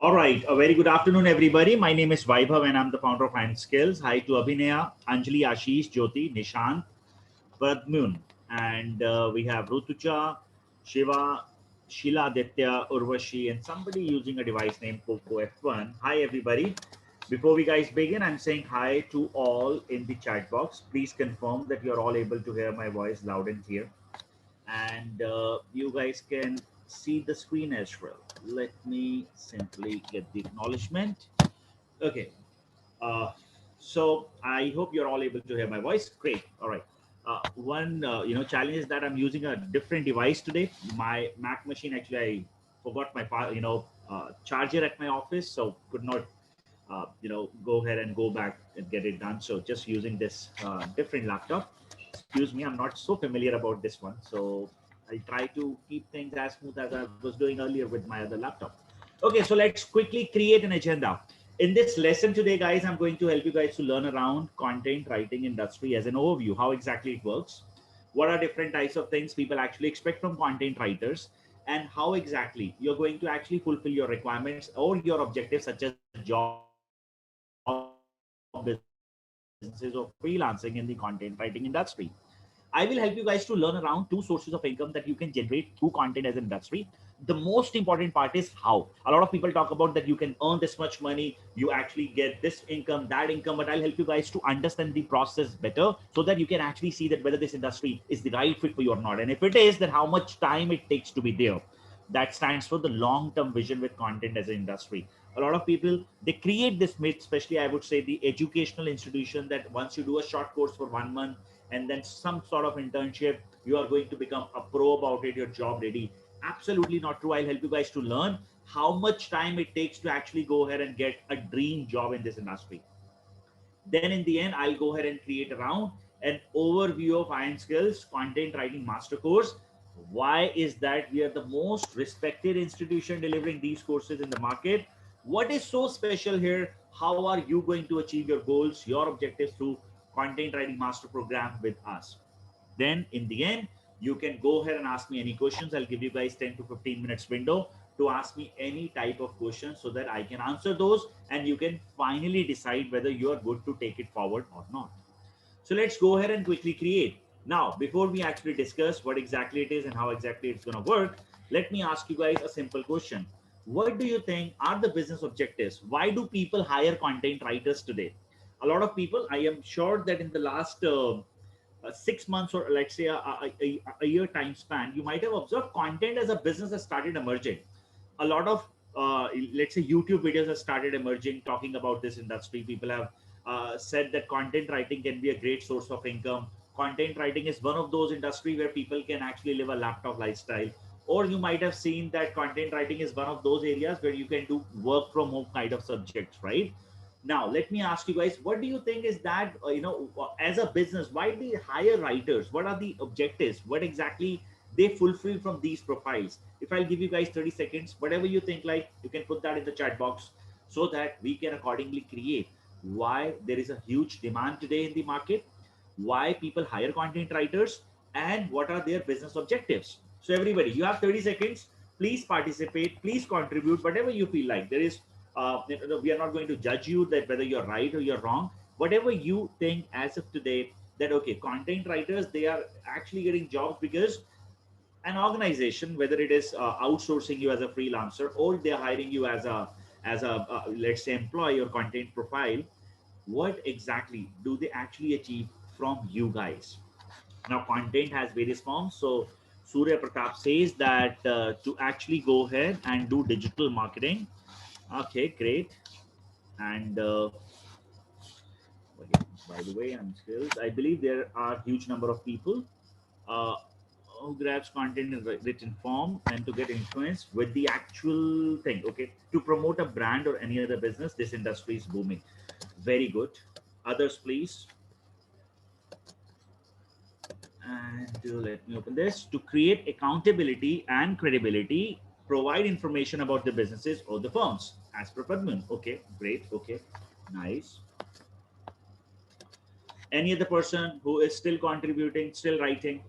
All right. A very good afternoon, everybody. My name is Vaibhav and I'm the founder of Hand Skills. Hi to Abhinaya, Anjali, Ashish, Jyoti, Nishant, Pradmun. And we have Rutucha, Shiva, Sheila Aditya, Urvashi, and somebody using a device named Coco F1. Hi, everybody. Before we guys begin, I'm saying hi to all in the chat box. Please confirm that you're all able to hear my voice loud and clear. And you guys can see the screen as well. Let me simply get the acknowledgement. Okay. Uh, so I hope you're all able to hear my voice. Great. All right. One challenge is that I'm using a different device today. My Mac machine, actually, I forgot my charger at my office, so could not go ahead and go back and get it done. So just using this different laptop. Excuse me, I'm not so familiar about this one, so I'll try to keep things as smooth as I was doing earlier with my other laptop. Okay, so let's quickly create an agenda. In this lesson today, guys, I'm going to help you guys to learn around content writing industry as an overview, how exactly it works, what are different types of things people actually expect from content writers, and how exactly you're going to actually fulfill your requirements or your objectives such as job businesses or freelancing in the content writing industry. I will help you guys to learn around two sources of income that you can generate through content as an industry. The most important part is how. A lot of people talk about that you can earn this much money, you actually get this income, that income, but I'll help you guys to understand the process better so that you can actually see that whether this industry is the right fit for you or not. And if it is, then how much time it takes to be there. That stands for the long-term vision with content as an industry. A lot of people, they create this myth, especially I would say the educational institution, that once you do a short course for 1 month and then some sort of internship, you are going to become a pro about it, you're job ready. Absolutely not true. I'll help you guys to learn how much time it takes to actually go ahead and get a dream job in this industry. Then in the end, I'll go ahead and create around an overview of Iron Skills Content Writing Master Course. Why is that we are the most respected institution delivering these courses in the market? What is so special here? How are you going to achieve your goals, your objectives through Content Writing Master Program with us? Then in the end, you can go ahead and ask me any questions. I'll give you guys 10 to 15 minutes window to ask me any type of questions so that I can answer those and you can finally decide whether you are good to take it forward or not. So let's go ahead and quickly create. Now, before we actually discuss what exactly it is and how exactly it's going to work, let me ask you guys a simple question. What do you think are the business objectives? Why do people hire content writers today? A lot of people, I am sure that in the last 6 months or let's say a year time span, you might have observed content as a business has started emerging. A lot of let's say YouTube videos have started emerging talking about this industry. People have said that content writing can be a great source of income. Content writing is one of those industry where people can actually live a laptop lifestyle. Or you might have seen that content writing is one of those areas where you can do work from home kind of subjects, right? Now let me ask you guys, what do you think is that as a business, why do they hire writers? What are the objectives? What exactly they fulfill from these profiles? If I'll give you guys 30 seconds, whatever you think, like, you can put that in the chat box so that we can accordingly create why there is a huge demand today in the market, why people hire content writers, and what are their business objectives. So everybody, you have 30 seconds. Please participate, please contribute whatever you feel like. There is we are not going to judge you that whether you're right or you're wrong. Whatever you think as of today, that okay, content writers, they are actually getting jobs because an organization, whether it is outsourcing you as a freelancer or they're hiring you as a let's say employee or content profile, what exactly do they actually achieve from you guys? Now content has various forms. So Surya Pratap says that to actually go ahead and do digital marketing. Okay, great. And okay, by the way, I'm skills. I believe there are huge number of people uh, who grabs content in written form and to get influence with the actual thing. Okay, to promote a brand or any other business, this industry is booming. Very good. Others, please. And let me open this. To create accountability and credibility, provide information about the businesses or the firms, as per Padman. Okay, great. Okay, nice. Any other person who is still contributing, still writing?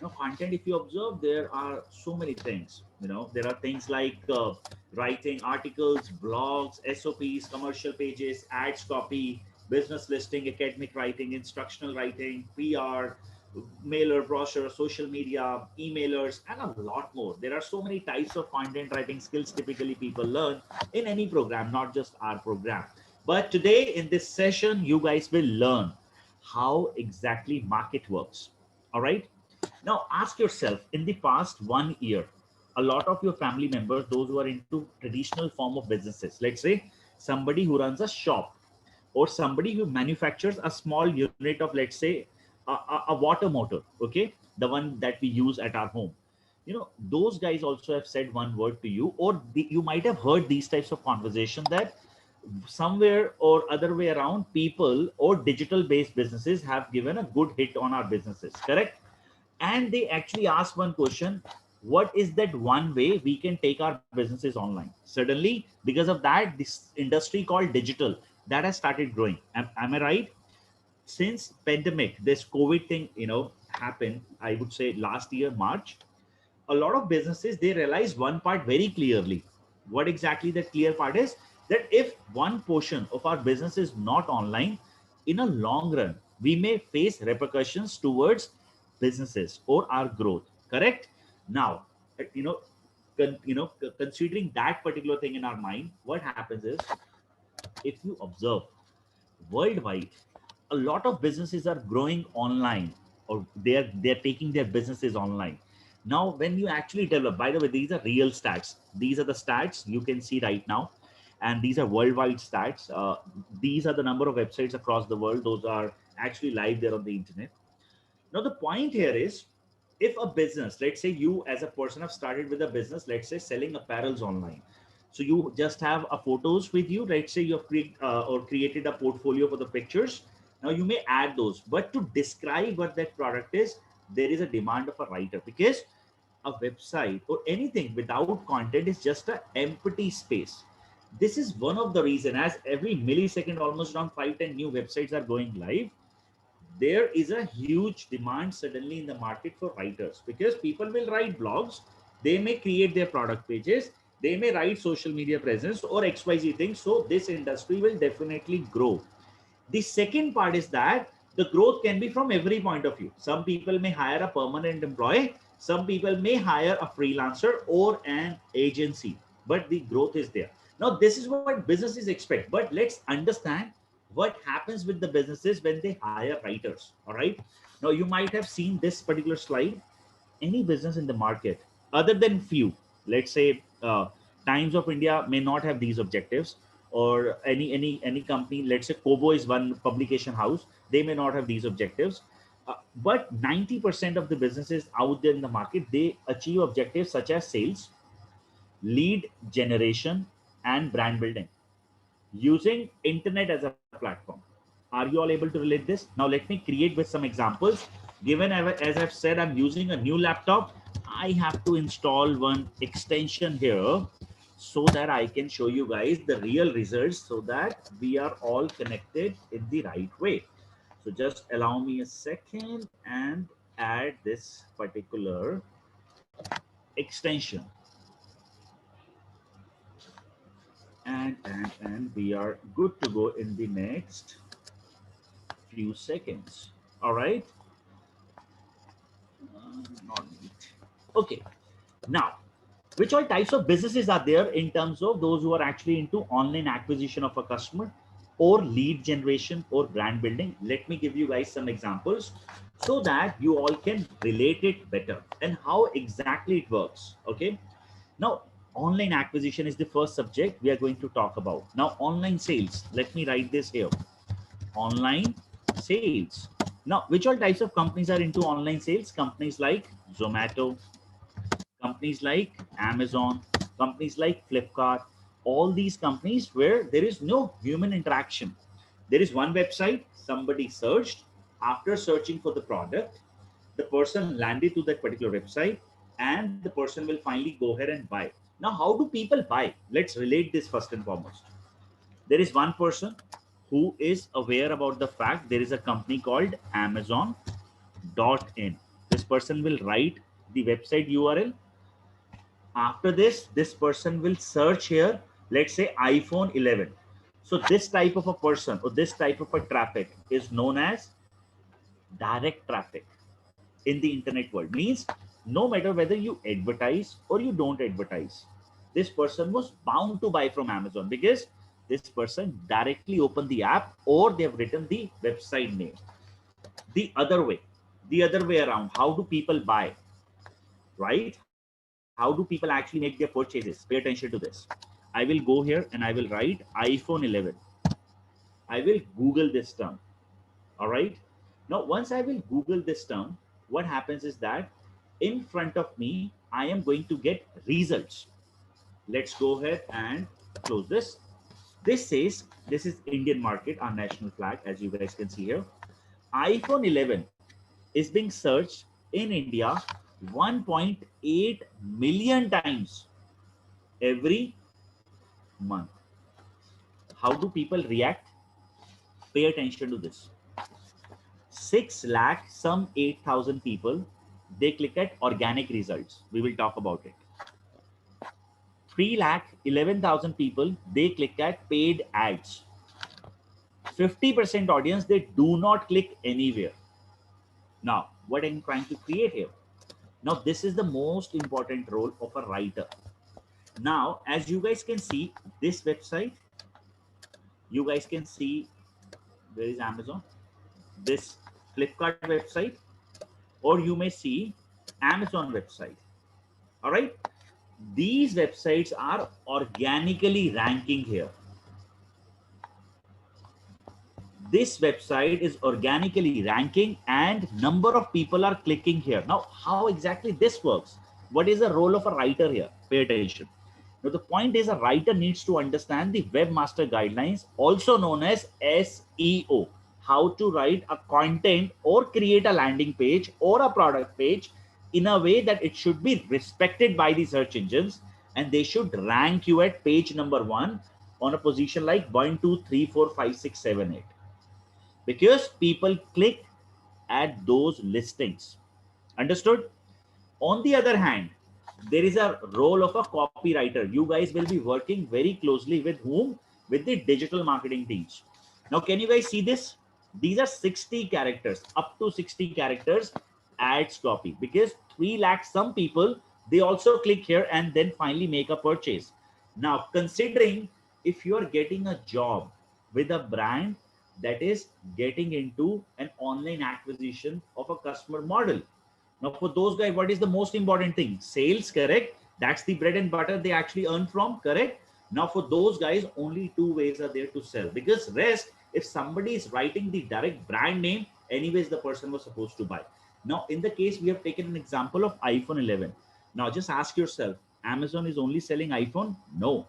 Now, content, if you observe, there are so many things. There are things like writing articles, blogs, SOPs, commercial pages, ads copy, business listing, academic writing, instructional writing, PR, mailer, brochure, social media, emailers, and a lot more. There are so many types of content writing skills typically people learn in any program, not just our program. But today in this session, you guys will learn how exactly market works. All right. Now ask yourself, in the past 1 year, a lot of your family members, those who are into traditional form of businesses, let's say somebody who runs a shop or somebody who manufactures a small unit of, let's say, a water motor, okay, the one that we use at our home. Those guys also have said one word to you, or you might have heard these types of conversation that somewhere or other way around, people or digital based businesses have given a good hit on our businesses, correct? And they actually ask one question: what is that one way we can take our businesses online? Suddenly, because of that, this industry called digital, that has started growing. Am I right? Since pandemic, this COVID thing, happened, I would say last year March, a lot of businesses, they realize one part very clearly. What exactly that clear part is? That if one portion of our business is not online, in a long run we may face repercussions towards businesses or our growth, correct? Now, considering that particular thing in our mind, what happens is, if you observe worldwide, a lot of businesses are growing online, or they're taking their businesses online. Now when you actually develop, by the way, these are real stats, these are the stats you can see right now, and these are worldwide stats. These are the number of websites across the world, those are actually live there on the internet. Now, the point here is, if a business, let's say you as a person have started with a business, let's say selling apparels online. So you just have a photos with you. Let's say you have created a portfolio for the pictures. Now you may add those, but to describe what that product is, there is a demand of a writer, because a website or anything without content is just an empty space. This is one of the reason, as every millisecond, almost around 5-10 new websites are going live, there is a huge demand suddenly in the market for writers, because people will write blogs, they may create their product pages, they may write social media presence or xyz things. So this industry will definitely grow. The second part is that the growth can be from every point of view. Some people may hire a permanent employee, some people may hire a freelancer or an agency, but the growth is there. Now, this is what businesses expect, but let's understand what happens with the businesses when they hire writers. All right. Now, you might have seen this particular slide. Any business in the market, other than few, let's say Times of India may not have these objectives, or any company, let's say Kobo is one publication house, they may not have these objectives. But 90% of the businesses out there in the market, they achieve objectives such as sales, lead generation, and brand building using internet as a platform. Are you all able to relate this? Now let me create with some examples. Given, as I've said, I'm using a new laptop, I have to install one extension here so that I can show you guys the real results, so that we are all connected in the right way. So just allow me a second and add this particular extension, and we are good to go in the next few seconds. All right. Not neat. Okay. Now, which all types of businesses are there in terms of those who are actually into online acquisition of a customer, or lead generation, or brand building? Let me give you guys some examples so that you all can relate it better and how exactly it works. Okay. Now, online acquisition is the first subject we are going to talk about. Now, online sales. Let me write this here. Online sales. Now, which all types of companies are into online sales? Companies like Zomato, companies like Amazon, companies like Flipkart, all these companies where there is no human interaction. There is one website, somebody searched, after searching for the product, the person landed to that particular website, and the person will finally go ahead and buy. Now, how do people buy? Let's relate this first and foremost. There is one person who is aware about the fact there is a company called Amazon.in. This person will write the website URL. After this, this person will search here, let's say iPhone 11. So this type of a person or this type of a traffic is known as direct traffic in the internet world. Means no matter whether you advertise or you don't advertise, this person was bound to buy from Amazon because this person directly opened the app or they have written the website name. The other way around, how do people buy, right? How do people actually make their purchases? Pay attention to this. I will go here and I will write iPhone 11. I will Google this term. All right. Now, once I will Google this term, what happens is that in front of me, I am going to get results. Let's go ahead and close this. This says this is Indian market, our national flag, as you guys can see here. iPhone 11 is being searched in India 1.8 million times every month. How do people react? Pay attention to this. 6 lakh, some 8,000 people, they click at organic results. We will talk about it. 3 lakh, 11,000 people, they click at paid ads. 50% audience, they do not click anywhere. Now, what I'm trying to create here? Now, this is the most important role of a writer. Now, as you guys can see, this website, you guys can see, where is Amazon? This Flipkart website, or you may see Amazon website. All right. These websites are organically ranking here. This website is organically ranking and number of people are clicking here. Now, how exactly this works? What is the role of a writer here? Pay attention. Now, the point is a writer needs to understand the webmaster guidelines, also known as SEO, how to write a content or create a landing page or a product page in a way that it should be respected by the search engines and they should rank you at page number 1 on a position like 1, 2, 3, 4, 5, 6, 7, 8. Because people click at those listings. Understood? On the other hand, there is a role of a copywriter. You guys will be working very closely with whom? With the digital marketing teams. Now, can you guys see this? These are 60 characters, up to 60 characters ads copy, because 3 lakh some people, they also click here and then finally make a purchase. Now, considering if you are getting a job with a brand that is getting into an online acquisition of a customer model. Now, for those guys, what is the most important thing? Sales, correct? That's the bread and butter they actually earn from, correct? Now, for those guys, only 2 ways are there to sell, because rest, if somebody is writing the direct brand name, anyways, the person was supposed to buy. Now, in the case, we have taken an example of iPhone 11. Now, just ask yourself, Amazon is only selling iPhone? No.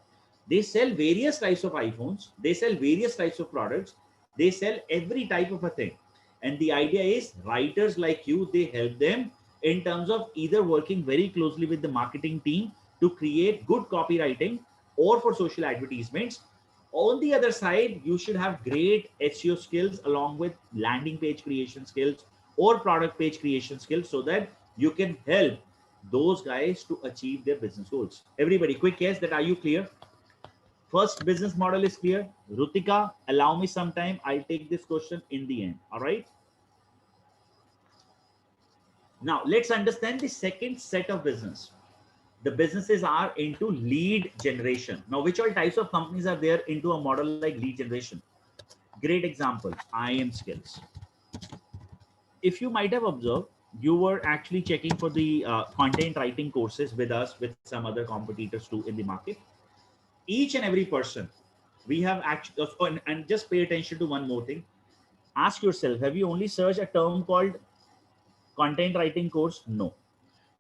They sell various types of iPhones. They sell various types of products. They sell every type of a thing. And the idea is writers like you, they help them in terms of either working very closely with the marketing team to create good copywriting or for social advertisements. On the other side, you should have great SEO skills along with landing page creation skills or product page creation skills so that you can help those guys to achieve their business goals. Everybody, quick guess that are you clear? First business model is clear. Rutika, allow me some time. I'll take this question in the end. All right. Now, let's understand the second set of business. The businesses are into lead generation. Now, which all types of companies are there into a model like lead generation? Great example, IM Skills. If you might have observed, you were actually checking for the content writing courses with us, with some other competitors too in the market. Each and every person, we have actually, and just pay attention to one more thing. Ask yourself, have you only searched a term called content writing course? No.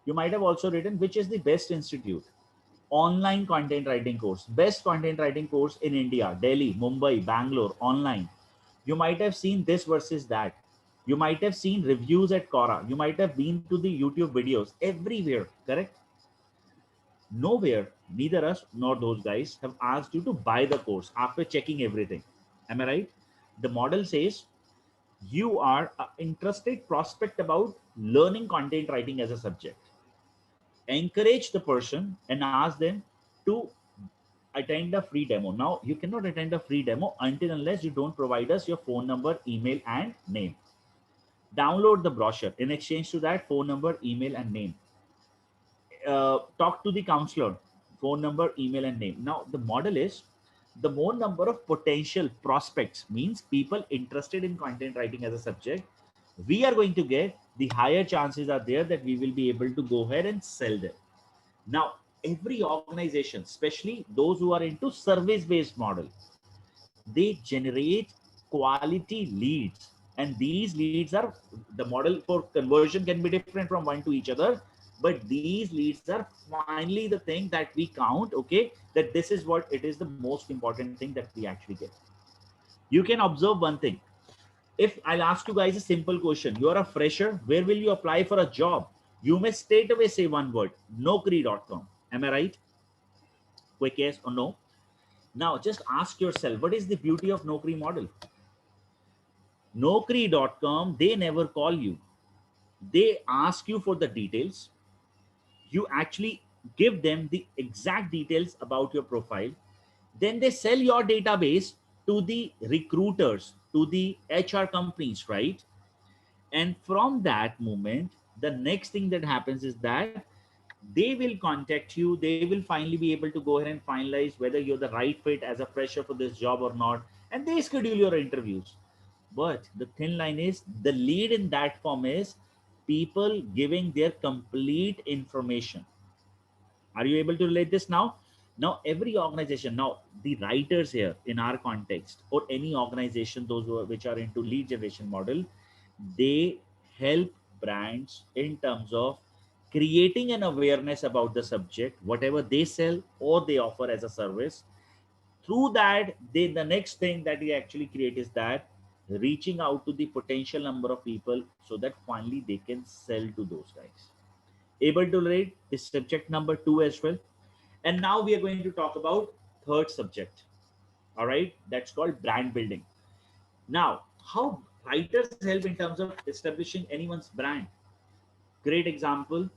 You might have also written which is the best institute. Online content writing course, best content writing course in India, Delhi, Mumbai, Bangalore, online. You might have seen this versus that. You might have seen reviews at Quora. You might have been to the YouTube videos everywhere, correct? Nowhere, neither us nor those guys have asked you to buy the course after checking everything. Am I right? The model says you are an interested prospect about learning content writing as a subject. Encourage the person and ask them to attend a free demo. Now, you cannot attend a free demo until unless you don't provide us your phone number, email, and name. Download the brochure. In exchange to that, phone number, email, and name. Talk to the counselor, phone number, email, and name. Now, the model is the more number of potential prospects, means people interested in content writing as a subject, we are going to get, the higher chances are there that we will be able to go ahead and sell them. Now, every organization, especially those who are into service-based model, they generate quality leads. And these leads are, the model for conversion can be different from one to each other, but these leads are finally the thing that we count, okay, that this is what it is, the most important thing that we actually get. You can observe one thing. If I'll ask you guys a simple question, you are a fresher, where will you apply for a job? You may straight away say one word, naukri.com. Am I right? Quick yes or no? Now just ask yourself, what is the beauty of Naukri model? Naukri.com, they never call you. They ask you for the details. You actually give them the exact details about your profile. Then they sell your database to the recruiters, to the HR companies, right? And from that moment, the next thing that happens is that they will contact you. They will finally be able to go ahead and finalize whether you're the right fit as a fresher for this job or not. And they schedule your interviews. But the thin line is, the lead in that form is people giving their complete information. Are you able to relate this now? Now, every organization, now the writers here in our context, or any organization, those who are, which are into lead generation model, they help brands in terms of creating an awareness about the subject, whatever they sell or they offer as a service. Through that, they, the next thing that we actually create is that reaching out to the potential number of people so that finally they can sell to those guys. Able to relate is subject number 2 as well. And now we are going to talk about third subject. All right, that's called brand building. Now, how writers help in terms of establishing anyone's brand. Great example.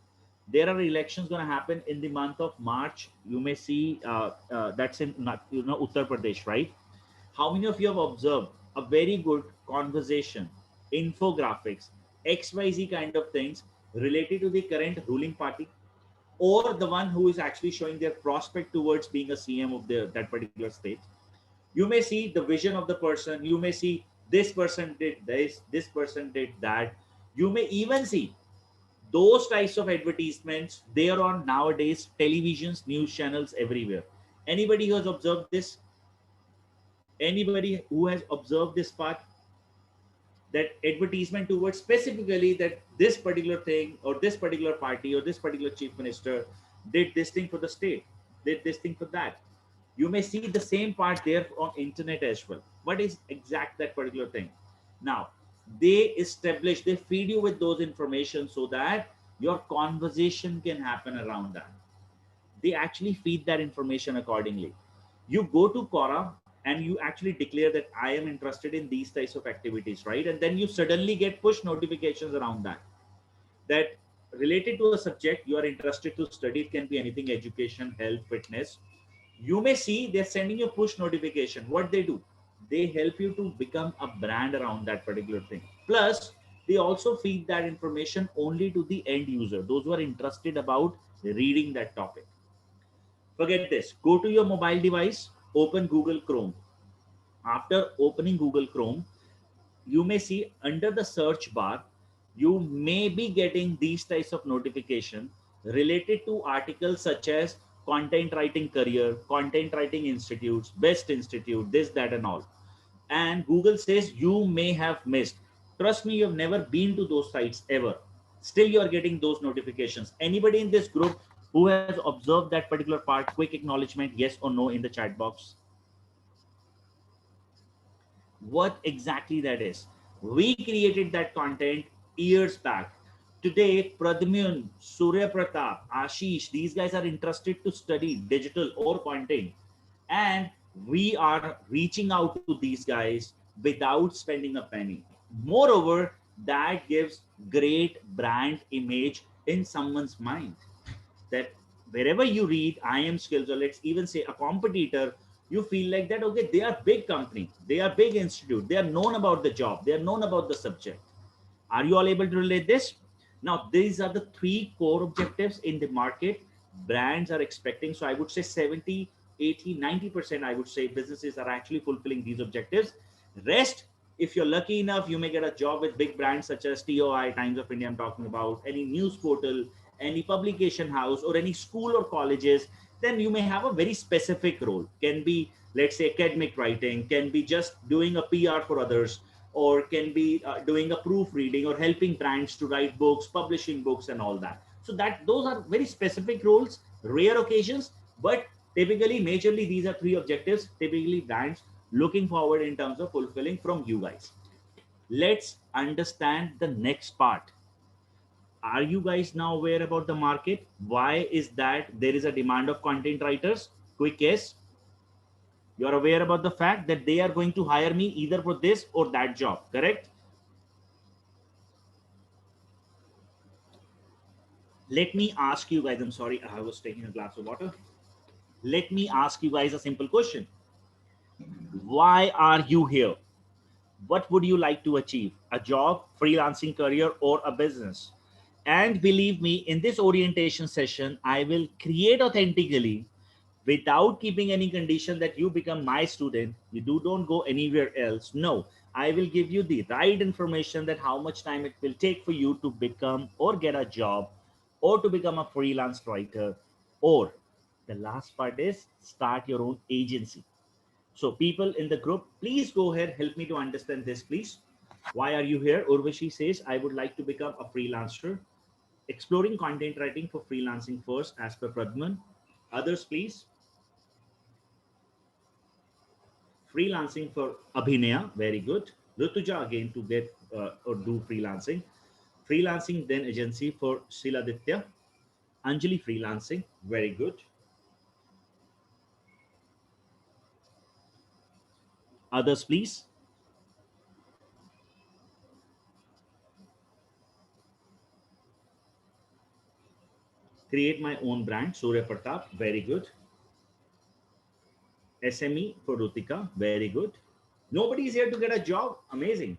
There are elections going to happen in the month of March. You may see that's in Uttar Pradesh, right? How many of you have observed a very good conversation, infographics, XYZ kind of things related to the current ruling party, or the one who is actually showing their prospect towards being a CM of that particular state? You may see the vision of the person. You may see this person did this person did that. You may even see those types of advertisements there on nowadays televisions, news channels everywhere. Anybody who has observed this? Anybody who has observed this part, that advertisement towards specifically that this particular thing or this particular party or this particular chief minister did this thing for the state, did this thing for that? You may see the same part there on internet as well. What is exact that particular thing? Now they establish, they feed you with those information so that your conversation can happen around that. They actually feed that information accordingly. You go to Quora and you actually declare that I am interested in these types of activities, right? And then you suddenly get push notifications around that, that related to a subject you are interested to study. It can be anything, education, health, fitness. You may see they're sending you push notification. What they do, they help you to become a brand around that particular thing. Plus, they also feed that information only to the end user, those who are interested about reading that topic. Forget this. Go to your mobile device, open Google Chrome. After opening Google Chrome, you may see under the search bar, you may be getting these types of notification related to articles such as content writing career, content writing institutes, best institute, this, that, and all. And Google says you may have missed. Trust me, you have never been to those sites ever. Still, you are getting those notifications. Anybody in this group who has observed that particular part, quick acknowledgement, yes or no in the chat box. What exactly that is? We created that content years back. Today, Pradmyun, Surya Pratap, Ashish, these guys are interested to study digital or content. And we are reaching out to these guys without spending a penny. Moreover, that gives great brand image in someone's mind. That wherever you read IM skills, or let's even say a competitor, you feel like that, okay, they are big company, they are big institute, they are known about the job, they are known about the subject. Are you all able to relate this? Now, these are the three core objectives in the market brands are expecting. So I would say 70, 80, 90%, I would say businesses are actually fulfilling these objectives. Rest, if you're lucky enough, you may get a job with big brands such as TOI, Times of India, I'm talking about, any news portal, any publication house, or any school or colleges. Then you may have a very specific role. Can be, let's say, academic writing, can be just doing a PR for others, or can be doing a proofreading or helping brands to write books, publishing books, and all that. So that those are very specific roles, rare occasions, but typically, majorly, these are three objectives. Typically, brands looking forward in terms of fulfilling from you guys. Let's understand the next part. Are you guys now aware about the market? Why is that there is a demand of content writers? Quick guess. You're aware about the fact that they are going to hire me either for this or that job, correct? Let me ask you guys, I'm sorry, I was taking a glass of water. Let me ask you guys a simple question. Why are you here? What would you like to achieve? A job, freelancing career, or a business? And believe me, in this orientation session, I will create authentically without keeping any condition that you become my student. You don't go anywhere else. No, I will give you the right information that how much time it will take for you to become or get a job or to become a freelance writer, or the last part is start your own agency. So people in the group, please go ahead, help me to understand this, please. Why are you here? Urvashi says, I would like to become a freelancer, exploring content writing for freelancing first, as per Pradman. Others, please. Freelancing for Abhinaya, very good. Rutuja again to get or do freelancing. Freelancing then agency for Shiladitya. Anjali freelancing, very good. Others, please. Create my own brand, Surya Pratap, very good. SME for Rutika, very good. Nobody is here to get a job, amazing.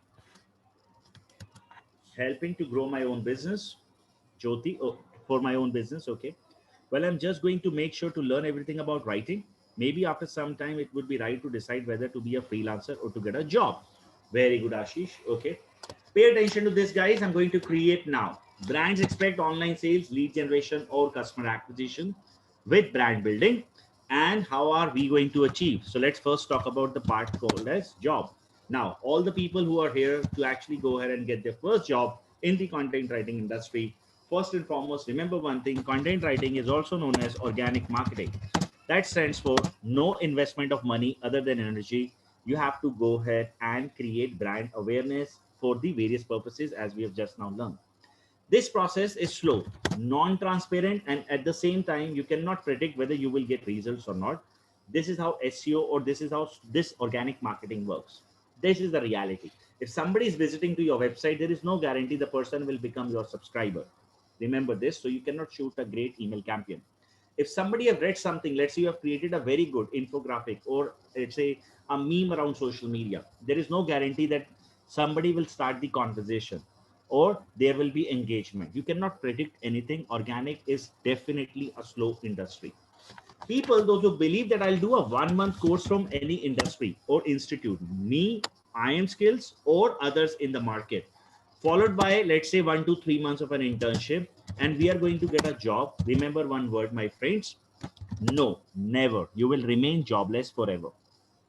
Helping to grow my own business, Jyoti, oh, for my own business, okay. Well, I'm just going to make sure to learn everything about writing. Maybe after some time, it would be right to decide whether to be a freelancer or to get a job. Very good, Ashish. Okay. Pay attention to this, guys. I'm going to create now. Brands expect online sales, lead generation, or customer acquisition with brand building. And how are we going to achieve? So let's first talk about the part called as job. Now, all the people who are here to actually go ahead and get their first job in the content writing industry, first and foremost, remember one thing, content writing is also known as organic marketing. That stands for no investment of money other than energy. You have to go ahead and create brand awareness for the various purposes as we have just now learned. This process is slow, non-transparent, and at the same time, you cannot predict whether you will get results or not. This is how SEO or this is how this organic marketing works. This is the reality. If somebody is visiting to your website, there is no guarantee the person will become your subscriber. Remember this, so you cannot shoot a great email campaign. If somebody have read something, let's say you have created a very good infographic or let's say a meme around social media, there is no guarantee that somebody will start the conversation or there will be engagement. You cannot predict anything. Organic is definitely a slow industry. People, those who believe that I'll do a 1 month course from any industry or institute, me, IM skills, or others in the market, followed by, let's say, 1 to 3 months of an internship, and we are going to get a job. Remember one word, my friends. No, never. You will remain jobless forever.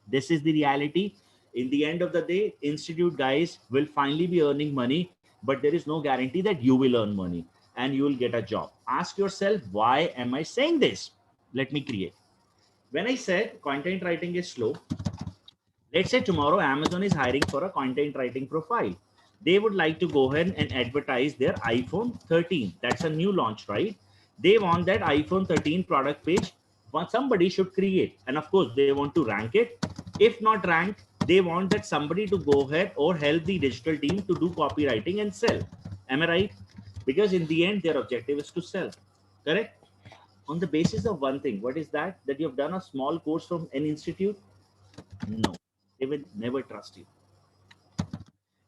This is the reality. In the end of the day, institute guys will finally be earning money, but there is no guarantee that you will earn money and you will get a job. Ask yourself, why am I saying this? Let me create. When I said content writing is slow, let's say tomorrow Amazon is hiring for a content writing profile. They would like to go ahead and advertise their iPhone 13. That's a new launch, right? They want that iPhone 13 product page. What somebody should create. And of course, they want to rank it. If not ranked, They want that somebody to go ahead or help the digital team to do copywriting and sell. Am I right? Because in the end, their objective is to sell. Correct? On the basis of one thing, what is that? That you have done a small course from an institute? No, they will never trust you.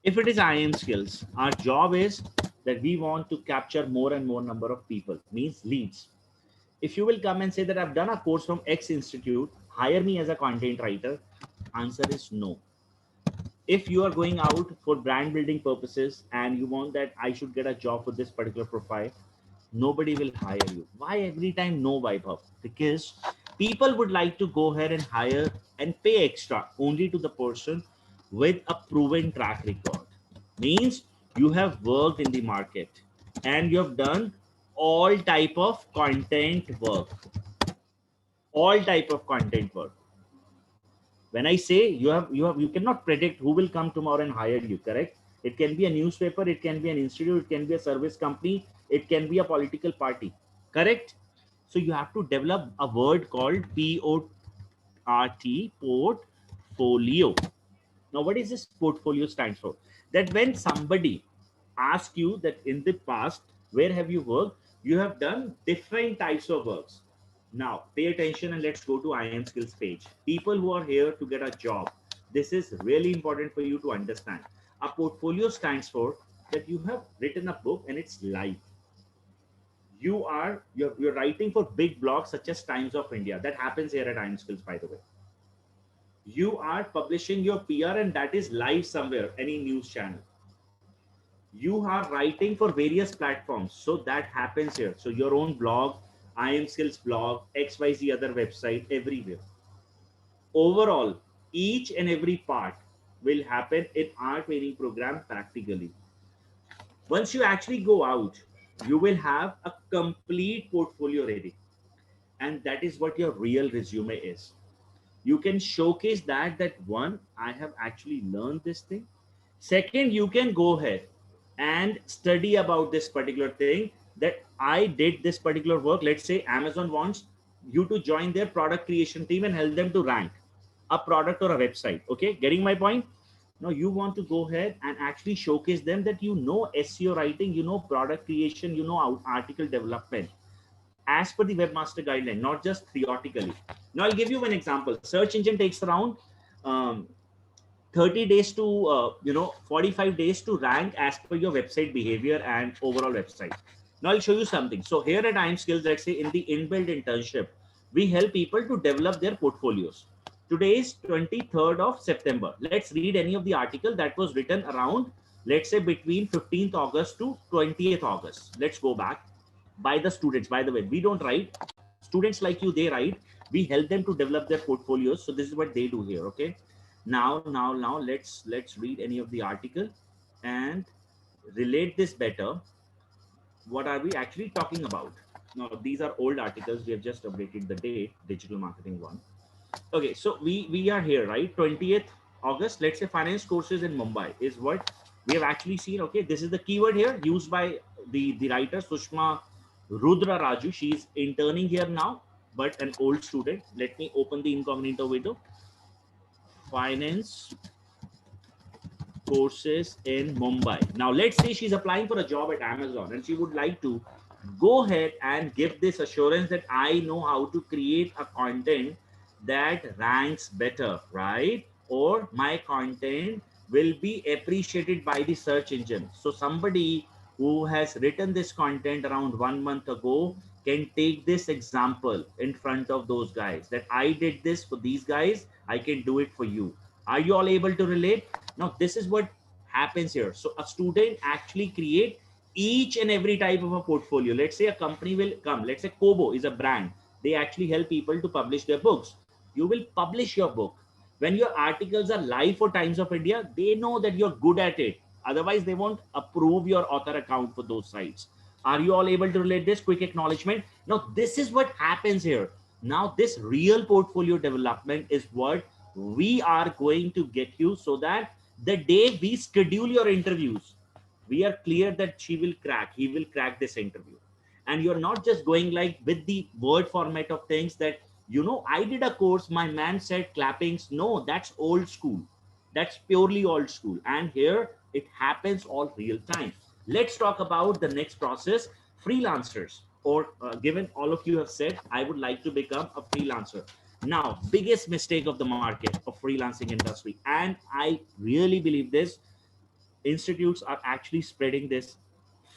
If it is IM skills, our job is that we want to capture more and more number of people, means leads. If you will come and say that I've done a course from X institute, hire me as a content writer, answer is no. If you are going out for brand building purposes and you want that I should get a job for this particular profile, nobody will hire you. Why every time no, Vaibhav? Because people would like to go ahead and hire and pay extra only to the person with a proven track record. Means you have worked in the market and you have done all type of content work. All type of content work. When I say you cannot predict who will come tomorrow and hire you, correct? It can be a newspaper, it can be an institute, it can be a service company, it can be a political party, correct? So you have to develop a word called PORT, portfolio. Now what is this portfolio stands for? That when somebody asks you that in the past where have you worked, you have done different types of works. Now pay attention and let's go to IM skills page. People who are here to get a job, this is really important for you to understand. A portfolio stands for that you have written a book and it's live. You're writing for big blogs such as Times of India. That happens here at IM skills, by the way. You are publishing your PR and that is live somewhere, any news channel. You are writing for various platforms, so that happens here. So your own blog, IM skills blog, XYZ other website, everywhere. Overall, each and every part will happen in our training program practically. Once you actually go out, you will have a complete portfolio ready, and that is what your real resume is. You can showcase that one, I have actually learned this thing. Second, you can go ahead and study about this particular thing, that I did this particular work. Let's say Amazon wants you to join their product creation team and help them to rank a product or a website. Okay, getting my point? Now you want to go ahead and actually showcase them that you know SEO writing, you know product creation, you know article development as per the webmaster guideline, not just theoretically. Now I'll give you one example. Search engine takes around um, 30 days to 45 days to rank as per your website behavior and overall website. Now I'll show you something. So here at IM skills, let's say in the inbuilt internship, we help people to develop their portfolios. Today is 23rd of September. Let's read any of the article that was written around, let's say between 15th August to 20th August. Let's go back. By the students, by the way, we don't write. Students like you, they write. We help them to develop their portfolios. So this is what they do here. Okay. Now let's read any of the article and relate this better. What are we actually talking about? Now these are old articles. We have just updated the date, digital marketing one. Okay, so we are here, right? 20th August. Let's say finance courses in Mumbai is what we have actually seen. Okay, this is the keyword here used by the writer Sushma Rudra Raju. She is interning here now, but an old student. Let me open the incognito window. Finance courses in Mumbai. Now let's say she's applying for a job at Amazon and she would like to go ahead and give this assurance that I know how to create a content that ranks better, right? Or my content will be appreciated by the search engine. So somebody who has written this content around 1 month ago can take this example in front of those guys, that I did this for these guys, I can do it for you. Are you all able to relate? Now this is what happens here. So a student actually create each and every type of a portfolio. Let's say a company will come, let's say Kobo is a brand, they actually help people to publish their books. You will publish your book. When your articles are live for Times of India, they know that you're good at it. Otherwise they won't approve your author account for those sites. Are you all able to relate this? Quick acknowledgement. Now this is what happens here. Now this real portfolio development is what we are going to get you, so that the day we schedule your interviews, we are clear that he will crack this interview. And you're not just going like with the word format of things that, I did a course, my man said clappings. No, that's old school. That's purely old school. And here it happens all real time. Let's talk about the next process, freelancers. Or given all of you have said, I would like to become a freelancer. Now, biggest mistake of the market of freelancing industry, and I really believe this, institutes are actually spreading this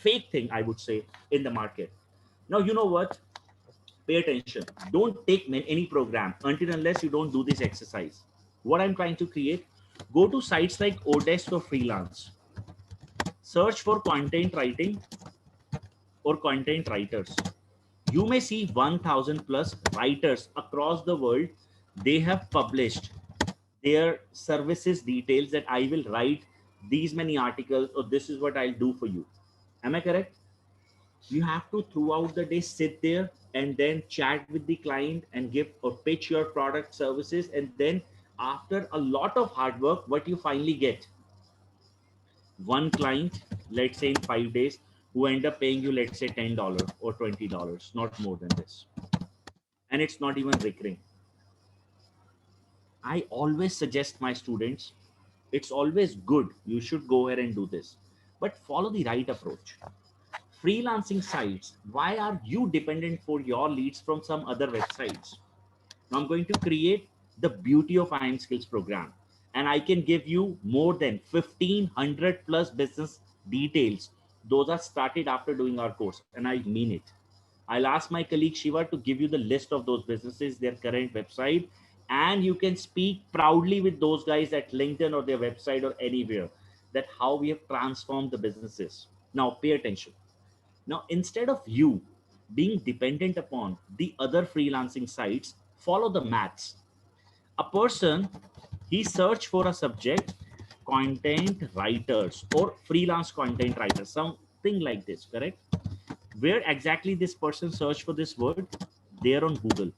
fake thing, I would say, in the market. Now, you know what? Pay attention. Don't take any program until unless you don't do this exercise. What I'm trying to create, go to sites like Odesk or Freelance. Search for content writing or content writers. You may see 1000 plus writers across the world. They have published their services details that I will write these many articles or this is what I'll do for you. Am I correct? You have to throughout the day sit there and then chat with the client and give or pitch your product services, and then after a lot of hard work, what you finally get, one client, let's say in 5 days, who end up paying you, let's say $10 or $20, not more than this, and it's not even recurring. I always suggest my students, it's always good, you should go ahead and do this, but follow the right approach. Freelancing sites, why are you dependent for your leads from some other websites? Now I'm going to create the beauty of IM Skills program, and I can give you more than 1500 plus business details. Those are started after doing our course, and I mean it. I'll ask my colleague Shiva to give you the list of those businesses, their current website, and you can speak proudly with those guys at LinkedIn or their website or anywhere that how we have transformed the businesses. Now pay attention. Now, instead of you being dependent upon the other freelancing sites, follow the maths. A person, he search for a subject, content writers or freelance content writers, something like this, correct? Where exactly this person search for this word? There on Google.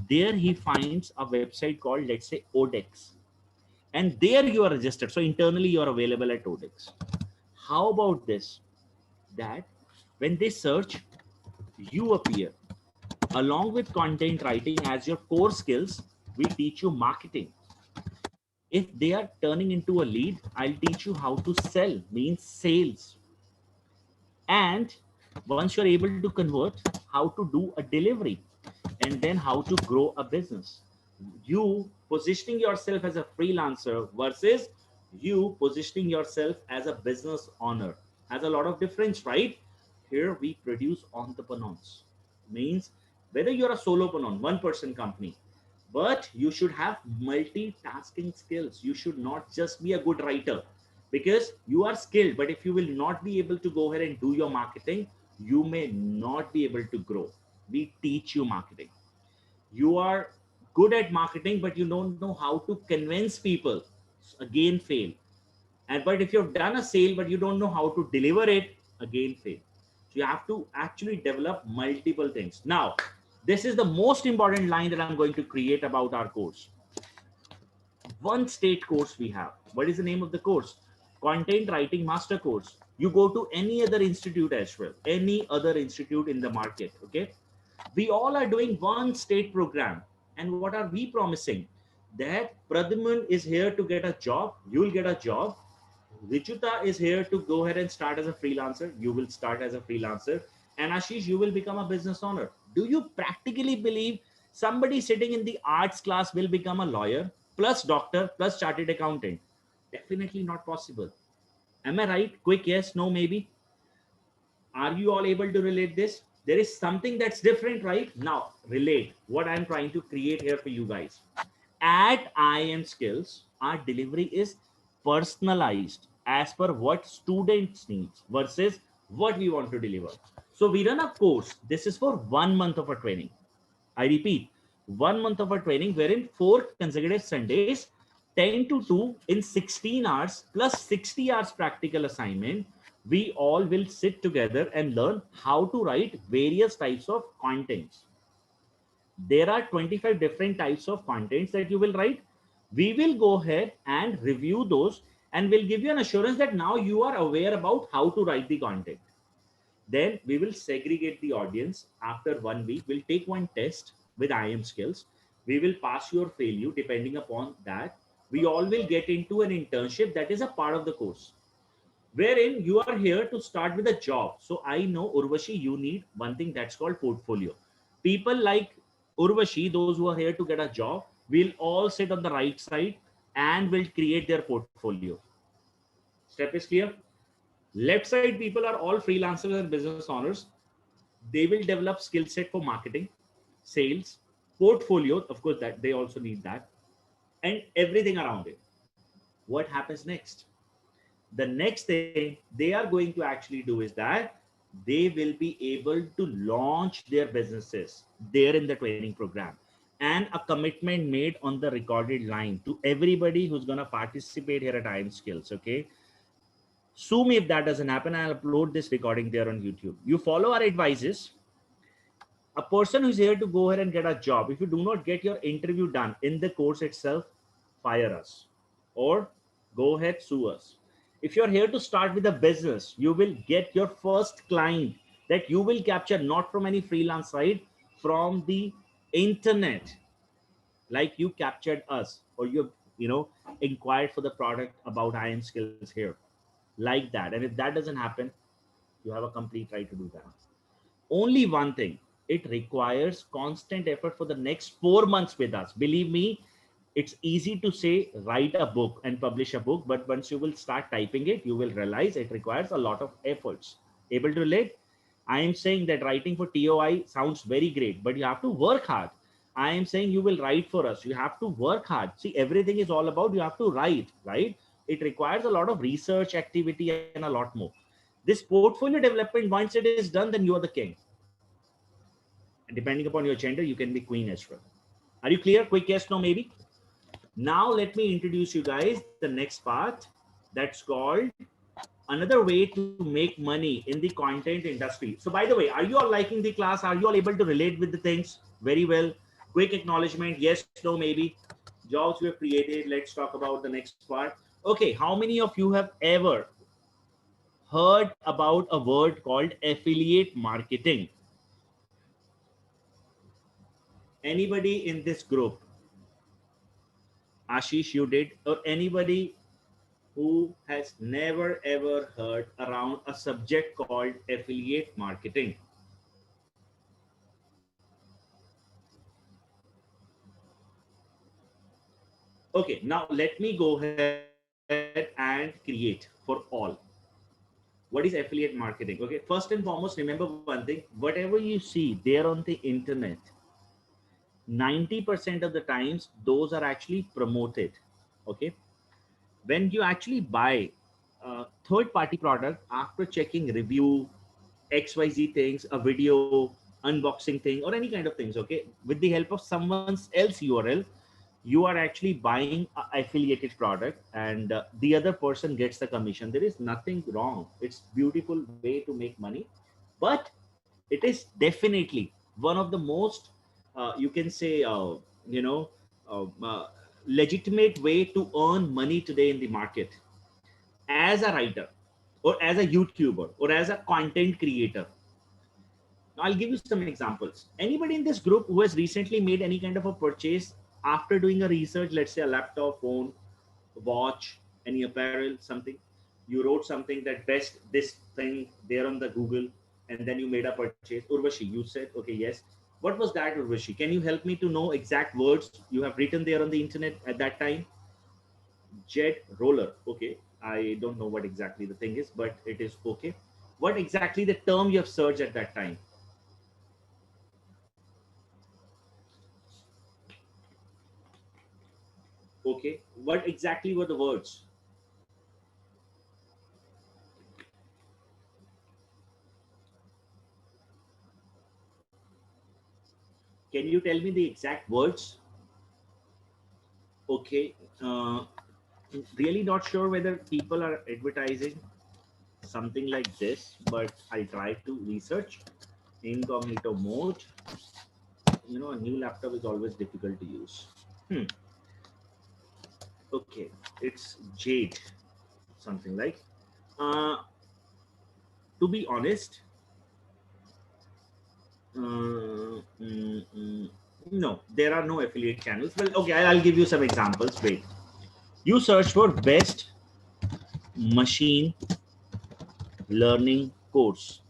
There he finds a website called, let's say, Odex. And there you are registered. So internally you are available at Odex. How about this? That when they search, you appear along with content writing as your core skills. We teach you marketing. If they are turning into a lead, I'll teach you how to sell, means sales. And once you're able to convert, how to do a delivery, and then how to grow a business. You positioning yourself as a freelancer versus you positioning yourself as a business owner has a lot of difference, right? Here we produce entrepreneurs, means whether you're a solopreneur, one person company, but you should have multitasking skills. You should not just be a good writer, because you are skilled, but if you will not be able to go ahead and do your marketing, you may not be able to grow. We teach you marketing. You are good at marketing, but you don't know how to convince people, again fail. And but if you've done a sale but you don't know how to deliver it, again fail. So you have to actually develop multiple things. Now this is the most important line that I'm going to create about our course. One state course we have. What is the name of the course? Content writing master course. You go to any other institute as well, any other institute in the market, okay? We all are doing one state program. And what are we promising? That Pradman is here to get a job, you will get a job. Richuta is here to go ahead and start as a freelancer, you will start as a freelancer. And Ashish, you will become a business owner. Do you practically believe somebody sitting in the arts class will become a lawyer plus doctor plus chartered accountant? Definitely not possible. Am I right? Quick yes, no, maybe. Are you all able to relate this? There is something that's different, right? Now, relate what I'm trying to create here for you guys. At IM Skills, our delivery is personalized as per what students needs versus what we want to deliver. So we run a course. This is for 1 month of a training. I repeat, 1 month of a training wherein 4 consecutive Sundays, 10 to 2 in 16 hours plus 60 hours practical assignment. We all will sit together and learn how to write various types of contents. There are 25 different types of contents that you will write. We will go ahead and review those and will give you an assurance that now you are aware about how to write the content. Then we will segregate the audience. After 1 week, we'll take one test with IM Skills. We will pass you or fail you depending upon that. we all will get into an internship that is a part of the course, wherein you are here to start with a job. So I know, Urvashi, you need one thing that's called portfolio. People like Urvashi, those who are here to get a job, will all sit on the right side and will create their portfolio. Step is clear. Left side people are all freelancers and business owners. They will develop skill set for marketing, sales, portfolio. Of course, that they also need that, and everything around it. What happens next? The next thing they are going to actually do is that they will be able to launch their businesses there in the training program, and a commitment made on the recorded line to everybody who's going to participate here at IM Skills. Okay, sue me if that doesn't happen. I'll upload this recording there on YouTube. You follow our advices. A person who's here to go ahead and get a job, if you do not get your interview done in the course itself, fire us or go ahead, sue us. If you're here to start with a business, you will get your first client that you will capture not from any freelance site, from the internet, like you captured us, or you inquired for the product about IM Skills here, like that. And if that doesn't happen, you have a complete right to do that. Only one thing, it requires constant effort for the next 4 months with us. Believe me, it's easy to say write a book and publish a book, but once you will start typing it, you will realize it requires a lot of efforts. Able to relate? I am saying that writing for TOI sounds very great, but you have to work hard. I am saying you will write for us, you have to work hard. See, everything is all about you have to write, right? It requires a lot of research activity and a lot more. This portfolio development, once it is done, then you are the king. And depending upon your gender, you can be queen as well. Are you clear? Quick yes, no, maybe. Now let me introduce you guys the next part, that's called another way to make money in the content industry. So by the way, are you all liking the class? Are you all able to relate with the things? Very well. Quick acknowledgement, yes, no, maybe. Jobs we have created. Let's talk about the next part. Okay, how many of you have ever heard about a word called affiliate marketing? Anybody in this group? Ashish, you did? Or anybody who has never ever heard around a subject called affiliate marketing? Okay, now let me go ahead and create for all. What is affiliate marketing? Okay, first and foremost, remember one thing, whatever you see there on the internet, 90% of the times those are actually promoted. Okay, when you actually buy a third party product after checking review, XYZ things, a video, unboxing thing, or any kind of things, okay, with the help of someone's else URL, you are actually buying an affiliated product, and the other person gets the commission. There is nothing wrong. It's beautiful way to make money, but it is definitely one of the most, you can say, you know, legitimate way to earn money today in the market as a writer or as a YouTuber or as a content creator. Now, I'll give you some examples. Anybody in this group who has recently made any kind of a purchase after doing a research, let's say a laptop, phone, watch, any apparel, something, you wrote something that best this thing there on the Google, and then you made a purchase. Urvashi, you said, okay, yes. What was that, Urvashi? Can you help me to know exact words you have written there on the internet at that time? Jet roller. Okay. I don't know what exactly the thing is, but it is okay. What exactly the term you have searched at that time? Okay. What exactly were the words? Can you tell me the exact words? Okay. Really not sure whether people are advertising something like this, but I try to research. Incognito mode. A new laptop is always difficult to use. Hmm. Okay. It's Jade. Something like. Uh, to be honest, no, there are no affiliate channels. Well, okay, I'll give you some examples. Wait. You search for best machine learning course.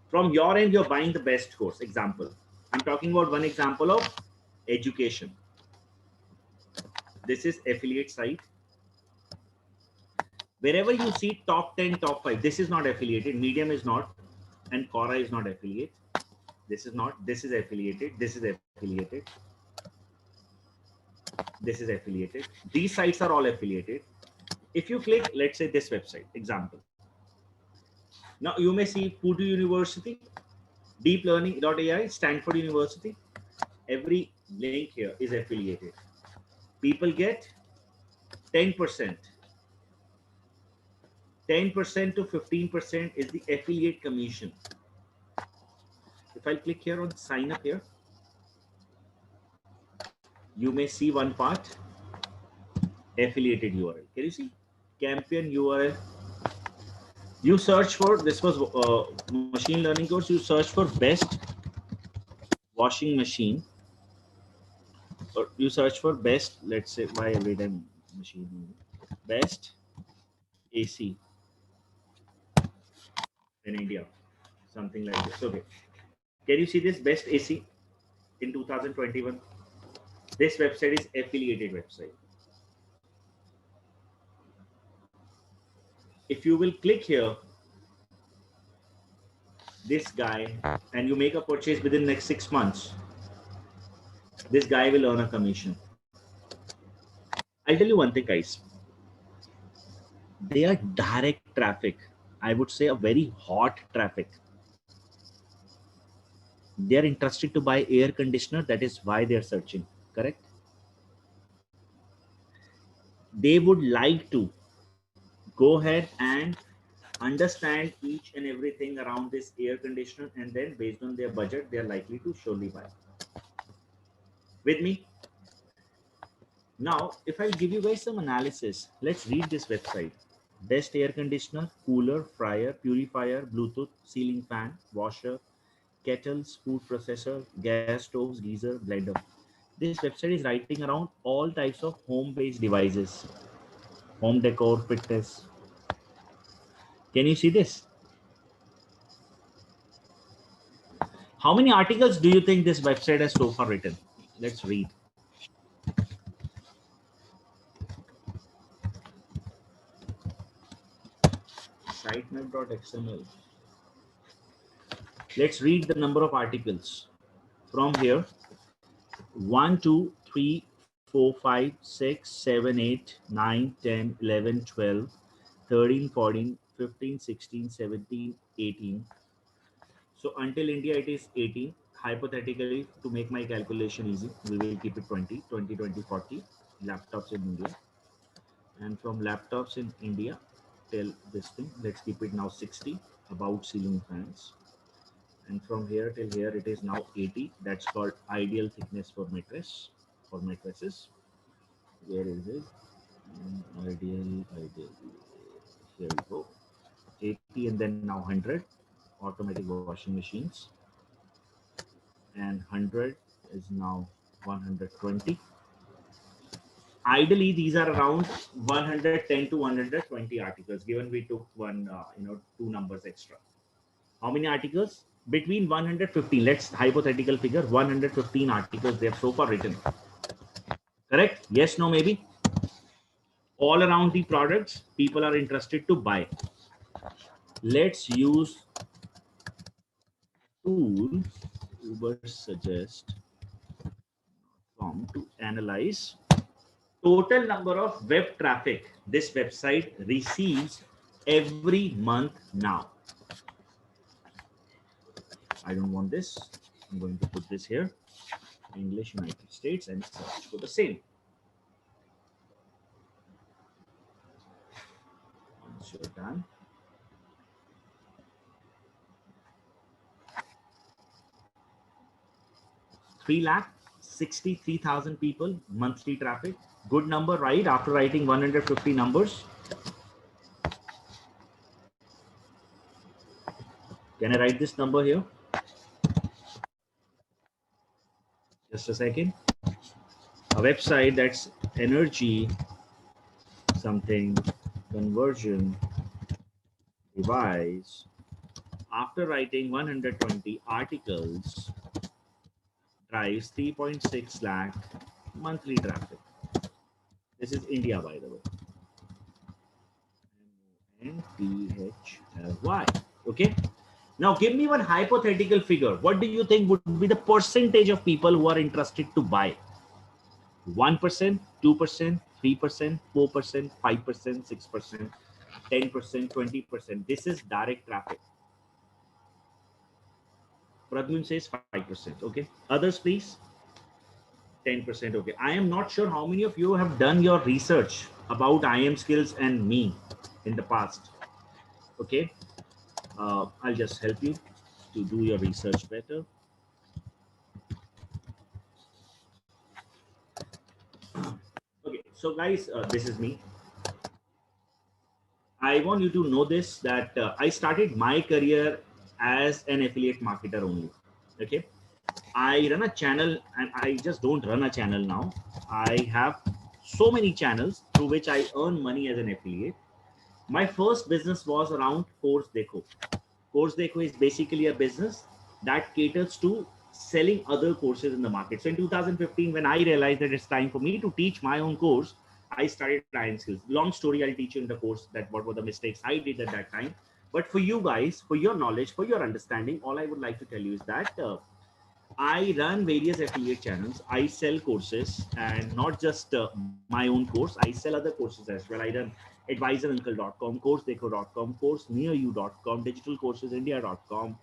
From your end, you're buying the best course. Example, I'm talking about one example of education. This is affiliate site. Wherever you see top 10, top 5, this is not affiliated. Medium is not, and Quora is not affiliate. This is not. This is affiliated. This is affiliated. This is affiliated. These sites are all affiliated. If you click, let's say this website, example. Now you may see Purdue University, deeplearning.ai, Stanford University. Every link here is affiliated. People get 10%. 10% to 15% is the affiliate commission. If I click here on sign up here, you may see one part, affiliated URL. Can you see? Campaign URL. You search for, this was machine learning course, you search for best washing machine, or you search for best, let's say, why every time machine, best AC in India, something like this. Okay. Can you see this best AC in 2021? This website is affiliated website. If you will click here, this guy, and you make a purchase within next 6 months, this guy will earn a commission. I'll tell you one thing, guys. They are direct traffic. I would say a very hot traffic. They are interested to buy air conditioner. That is why they are searching. Correct? They would like to go ahead and understand each and everything around this air conditioner, and then based on their budget, they are likely to surely buy. With me? Now, if I give you guys some analysis, let's read this website. Best air conditioner, cooler, fryer, purifier, Bluetooth, ceiling fan, washer, kettles, food processor, gas stoves, geyser, blender. This website is writing around all types of home-based devices, home decor, fitness. Can you see this? How many articles do you think this website has so far written? Let's read. Sitemap.xml. Let's read the number of articles. From here, 1, 2, 3, 4, 5, 6, 7, 8, 9, 10, 11, 12, 13, 14, 15, 16, 17, 18. So until India, it is 18. Hypothetically, to make my calculation easy, we will keep it 20, 20, 20, 40 laptops in India. And from laptops in India till this thing, let's keep it now 60, about ceiling fans. And from here till here, it is now 80. That's called ideal thickness for mattress, for mattresses. Where is it? Ideal. Here we go. 80, and then now 100 automatic washing machines. And 100 is now 120. Ideally, these are around 110 to 120 articles, given we took one, 2 numbers extra. How many articles? Between 115, let's hypothetical figure, 115 articles they have so far written. Correct? Yes, no, maybe? All around the products, people are interested to buy. Let's use tool Uber suggest to analyze total number of web traffic this website receives every month now. I don't want this. I'm going to put this here, English United States, and search for the same. Once you're done, three lakh 63,000 people monthly traffic. Good number, right? After writing 150 numbers. Can I write this number here? Just a second. A website that's energy something conversion device after writing 120 articles drives 3.6 lakh monthly traffic. This is India, by the way. MONTHLY. Okay. Now give me one hypothetical figure. What do you think would be the percentage of people who are interested to buy? 1%, 2%, 3%, 4%, 5%, 6%, 10%, 20%. This is direct traffic. Pradyumn says 5%. Okay. Others, please. 10%. Okay. I am not sure how many of you have done your research about IM skills and me in the past. Okay. I'll just help you to do your research better. Okay. So guys, this is me. I want you to know this, that I started my career as an affiliate marketer only. Okay. I run a channel, and I just don't run a channel now. I have so many channels through which I earn money as an affiliate. My first business was around Course Deco. Course Deco is basically a business that caters to selling other courses in the market. So in 2015, when I realized that it's time for me to teach my own course, I started IM skills. Long story, I'll teach you in the course that what were the mistakes I did at that time. But for you guys, for your knowledge, for your understanding, all I would like to tell you is that I run various affiliate channels. I sell courses, and not just my own course. I sell other courses as well. I run advisoruncle.com, coursedeco.com, coursenearyou.com, digitalcoursesindia.com,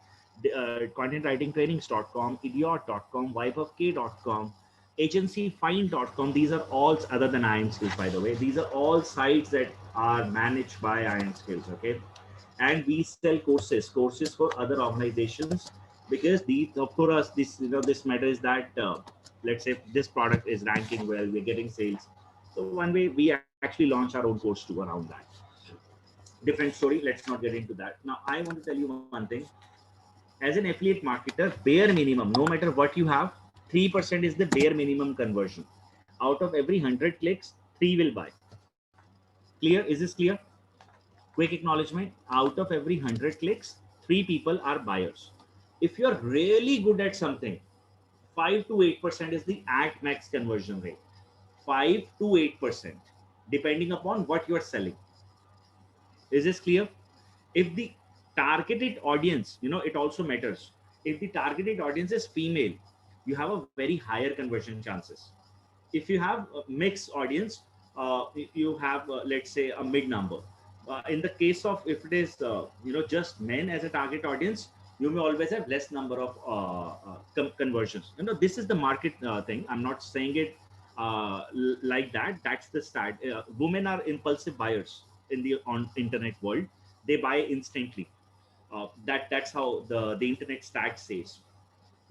contentwritingtrainings.com, idiot.com, wipeofk.com, agencyfind.com. These are all other than IM Skills, by the way. These are all sites that are managed by IM Skills. Okay. And we sell courses for other organizations, because these, of course, this this matter is that let's say this product is ranking well, we're getting sales. So one way we actually launch our own course too around that. Different story. Let's not get into that. Now I want to tell you one thing. As an affiliate marketer, bare minimum, no matter what you have, 3% is the bare minimum conversion. Out of every 100 clicks, 3 will buy. Clear? Is this clear? Quick acknowledgement. Out of every 100 clicks, 3 people are buyers. If you're really good at something, 5 to 8% is the at max conversion rate. 5 to 8%, depending upon what you're selling. Is this clear? If the targeted audience, it also matters. If the targeted audience is female, you have a very higher conversion chances. If you have a mixed audience, you have, let's say, a mid number. In the case of, if it is just men as a target audience, you may always have less number of conversions. This is the market thing. I'm not saying it like that. That's the start. Women are impulsive buyers in the internet world. They buy instantly. That's how the internet stat says.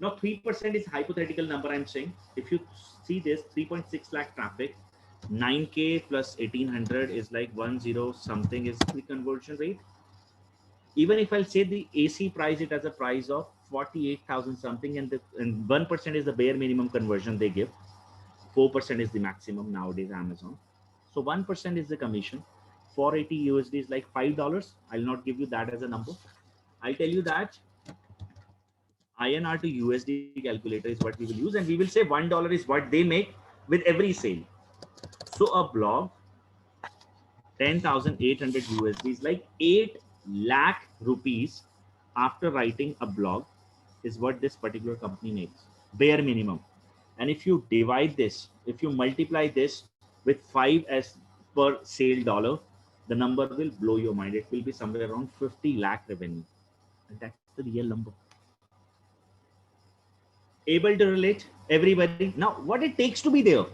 Now 3% is hypothetical number I'm saying. If you see this 3.6 lakh traffic, 9K plus 1800 is like 10 something is the conversion rate. Even if I'll say the AC price it as a price of 48,000 something, and 1% is the bare minimum conversion they give. 4% is the maximum nowadays Amazon. So 1% is the commission. 480 USD is like $5. I'll not give you that as a number. I'll tell you that INR to USD calculator is what we will use, and we will say $1 is what they make with every sale. So a blog, 10,800 USD is like 8 lakh rupees after writing a blog is what this particular company makes, bare minimum. And if you divide this, if you multiply this with 5 as per sale dollar, the number will blow your mind. It will be somewhere around 50 lakh revenue. And that's the real number. Able to relate, everybody? Now, what it takes to be there?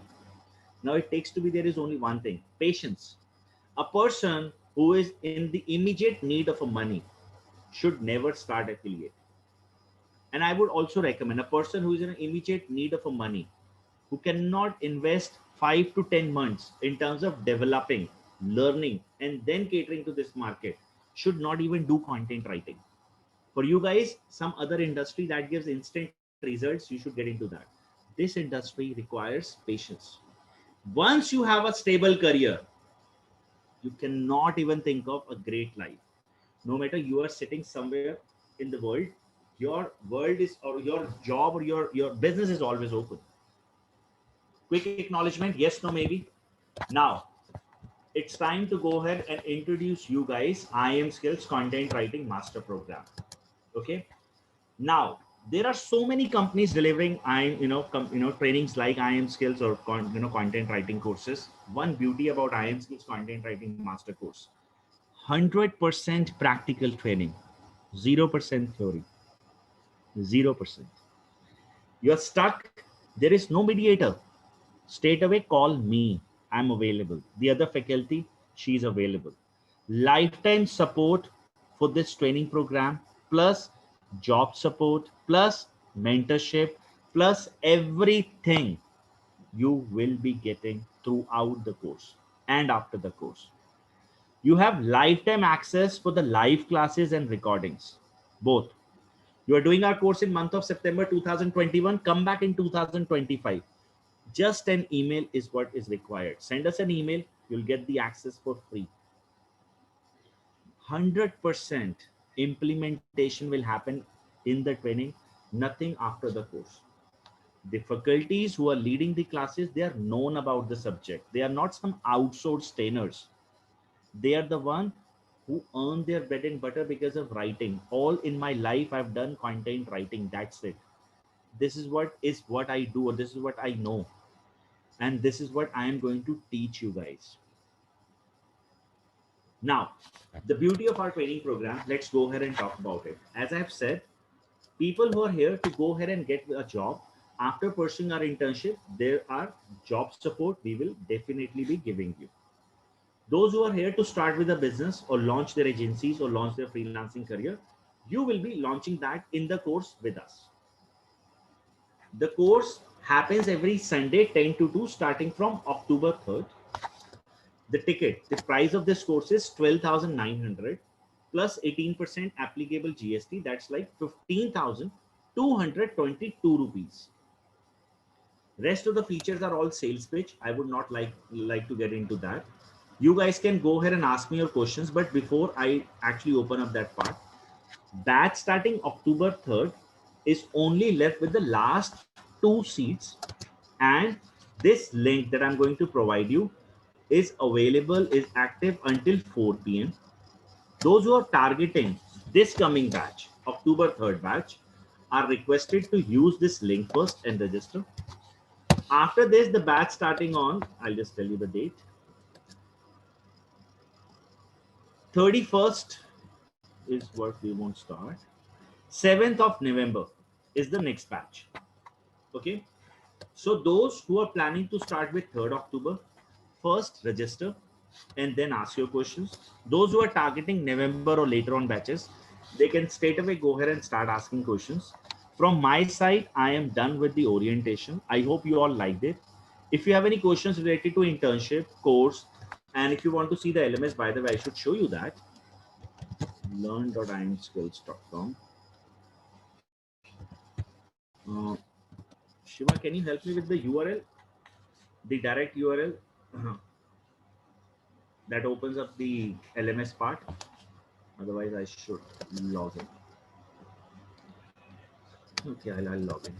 Now, it takes to be there is only one thing: patience. A person who is in the immediate need of a money should never start affiliate. And I would also recommend a person who is in immediate need of a money, who cannot invest 5 to 10 months in terms of developing, learning, and then catering to this market, should not even do content writing. For you guys, some other industry that gives instant results, you should get into that. This industry requires patience. Once you have a stable career, You cannot even think of a great life. No matter you are sitting somewhere in the world is, or your job or your business is always open. Quick acknowledgement, yes, no, maybe. Now, it's time to go ahead and introduce you guys IM Skills Content Writing Master Program. Okay. Now, there are so many companies delivering IM, trainings like IM Skills or content writing courses. One beauty about IM Skills Content Writing Master Course: 100% practical training, 0% theory, 0%. You're stuck. There is no mediator. Straight away call me. I'm available. The other faculty, she's available. Lifetime support for this training program, plus job support, plus mentorship, plus everything you will be getting throughout the course and after the course. You have lifetime access for the live classes and recordings, both. You are doing our course in month of September 2021. Come back in 2025. Just an email is what is required. Send us an email. You'll get the access for free. 100% implementation will happen in the training. Nothing after the course. The faculties who are leading the classes, they are known about the subject. They are not some outsourced trainers. They are the one who earn their bread and butter because of writing. All in my life, I've done content writing. That's it. This is what I do, or this is what I know. And this is what I am going to teach you guys. Now, the beauty of our training program, let's go ahead and talk about it. As I've said, people who are here to go ahead and get a job after pursuing our internship, there are job support we will definitely be giving you. Those who are here to start with a business or launch their agencies or launch their freelancing career, you will be launching that in the course with us. The course happens every Sunday 10 to 2 starting from October 3rd. The price of this course is 12,900 plus 18% applicable GST. That's like 15,222 rupees. Rest of the features are all sales pitch. I would not like to get into that. You guys can go ahead and ask me your questions, but before I actually open up that part, batch starting October 3rd is only left with the last 2 seats, and this link that I'm going to provide you is available, is active until 4 p.m. Those who are targeting this coming batch, October 3rd batch, are requested to use this link first and register. After this, the batch starting on, I'll just tell you the date, 31st is what we won't start. 7th of November is the next batch. Okay. So those who are planning to start with 3rd October, first register and then ask your questions. Those who are targeting November or later on batches, they can straight away go ahead and start asking questions. From my side, I am done with the orientation. I hope you all liked it. If you have any questions related to internship, course, and if you want to see the LMS, by the way, I should show you that. learn.imskills.com. Shiva, can you help me with the URL? The direct URL that opens up the LMS part. Otherwise, I should log in. Okay, I'll log in.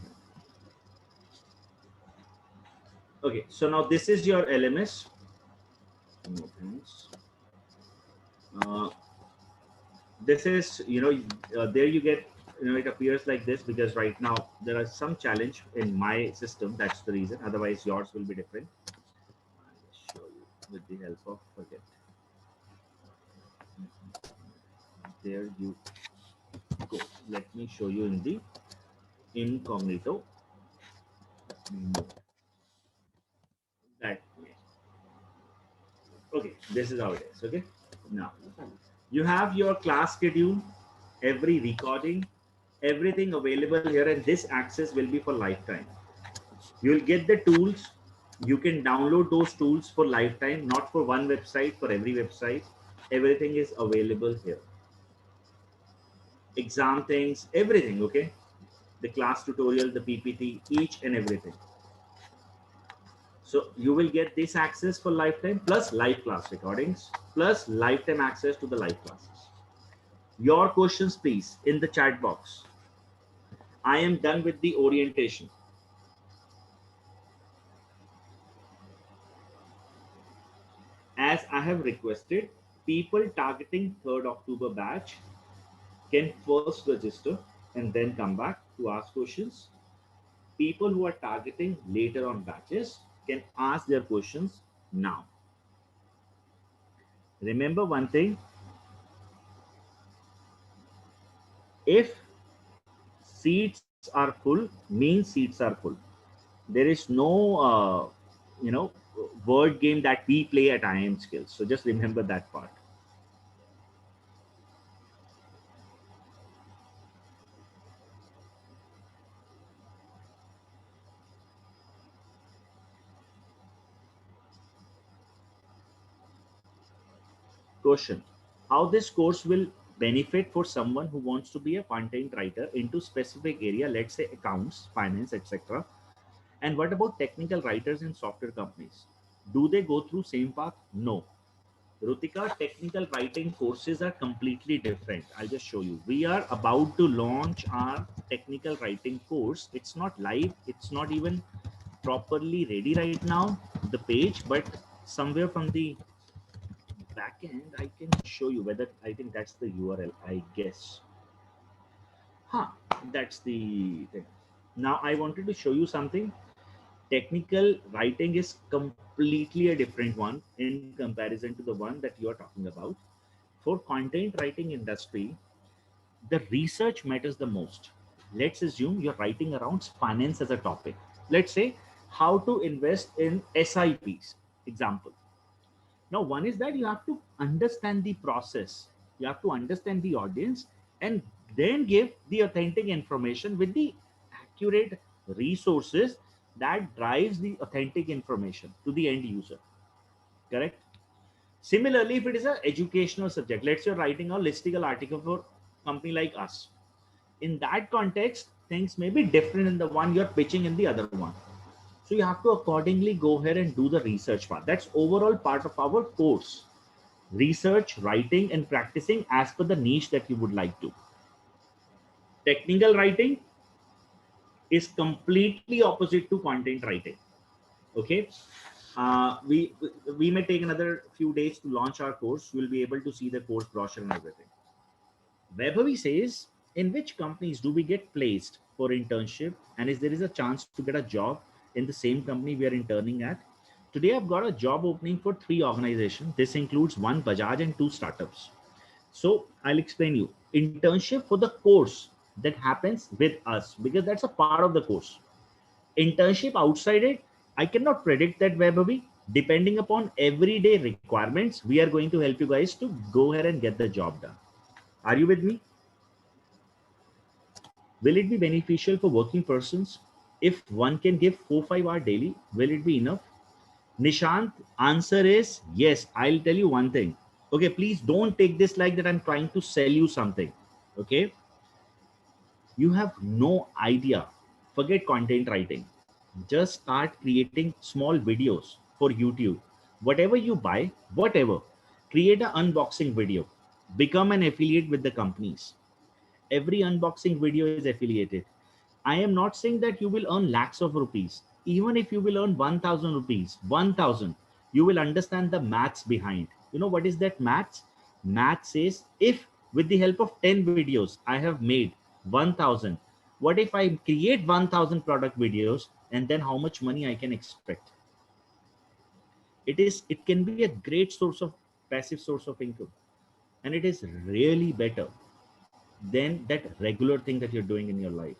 Okay, so now this is your LMS. No thanks. This is, there you get, it appears like this because right now there is some challenge in my system. That's the reason. Otherwise, yours will be different. I'll show you with the help of forget. There you go. Let me show you in the incognito mode. That way. Okay, this is how it is. Okay, now you have your class schedule, every recording, everything available here, and this access will be for lifetime. You will get the tools. You can download those tools for lifetime, not for one website, for every website. Everything is available here. Exam things, everything, okay? The class tutorial, the PPT, each and everything. So you will get this access for lifetime plus live class recordings plus lifetime access to the live classes. Your questions, please, in the chat box. I am done with the orientation. As I have requested, people targeting 3rd October batch can first register and then come back to ask questions. People who are targeting later on batches can ask their questions now. Remember one thing, if seats are full, means seats are full. There is no, word game that we play at IIM Skills. So just remember that part. Question: how this course will benefit for someone who wants to be a content writer into specific area, let's say accounts, finance, etc. And what about technical writers in software companies? Do they go through same path? No. Rutika, technical writing courses are completely different. I'll just show you. We are about to launch our technical writing course. It's not live. It's not even properly ready right now, the page, but somewhere from the back end, I can show you whether, I think that's the URL, I guess. That's the thing. Now I wanted to show you something. Technical writing is completely a different one in comparison to the one that you are talking about. For content writing industry, the research matters the most. Let's assume you're writing around finance as a topic. Let's say how to invest in SIPs, example. Now, one is that you have to understand the process, you have to understand the audience, and then give the authentic information with the accurate resources that drives the authentic information to the end user. Correct? Similarly, if it is an educational subject, let's say you're writing a listicle article for a company like us. In that context, things may be different in the one you're pitching in the other one. So you have to accordingly go ahead and do the research part. That's overall part of our course. Research, writing, and practicing as per the niche that you would like to. Technical writing is completely opposite to content writing. Okay. We may take another few days to launch our course. You'll be able to see the course brochure and everything. Webberby says, in which companies do we get placed for internship, and is there is a chance to get a job in the same company we are interning at? Today, I've got a job opening for 3 organizations. This includes 1 Bajaj and 2 startups. So I'll explain you. Internship for the course that happens with us, because that's a part of the course. Internship outside it, I cannot predict that, Webberby. Depending upon everyday requirements, we are going to help you guys to go ahead and get the job done. Are you with me? Will it be beneficial for working persons? If one can give 4-5 hours daily, will it be enough? Nishant, answer is yes. I'll tell you one thing. Okay, please don't take this like that I'm trying to sell you something. Okay. You have no idea. Forget content writing. Just start creating small videos for YouTube. Whatever you buy, whatever, create an unboxing video. Become an affiliate with the companies. Every unboxing video is affiliated. I am not saying that you will earn lakhs of rupees. Even if you will earn 1000 rupees, 1000, you will understand the maths behind. You know what is that maths? Maths says, if with the help of 10 videos, I have made 1000, what if I create 1000 product videos, and then how much money I can expect? It can be a great source of passive source of income. And it is really better than that regular thing that you're doing in your life.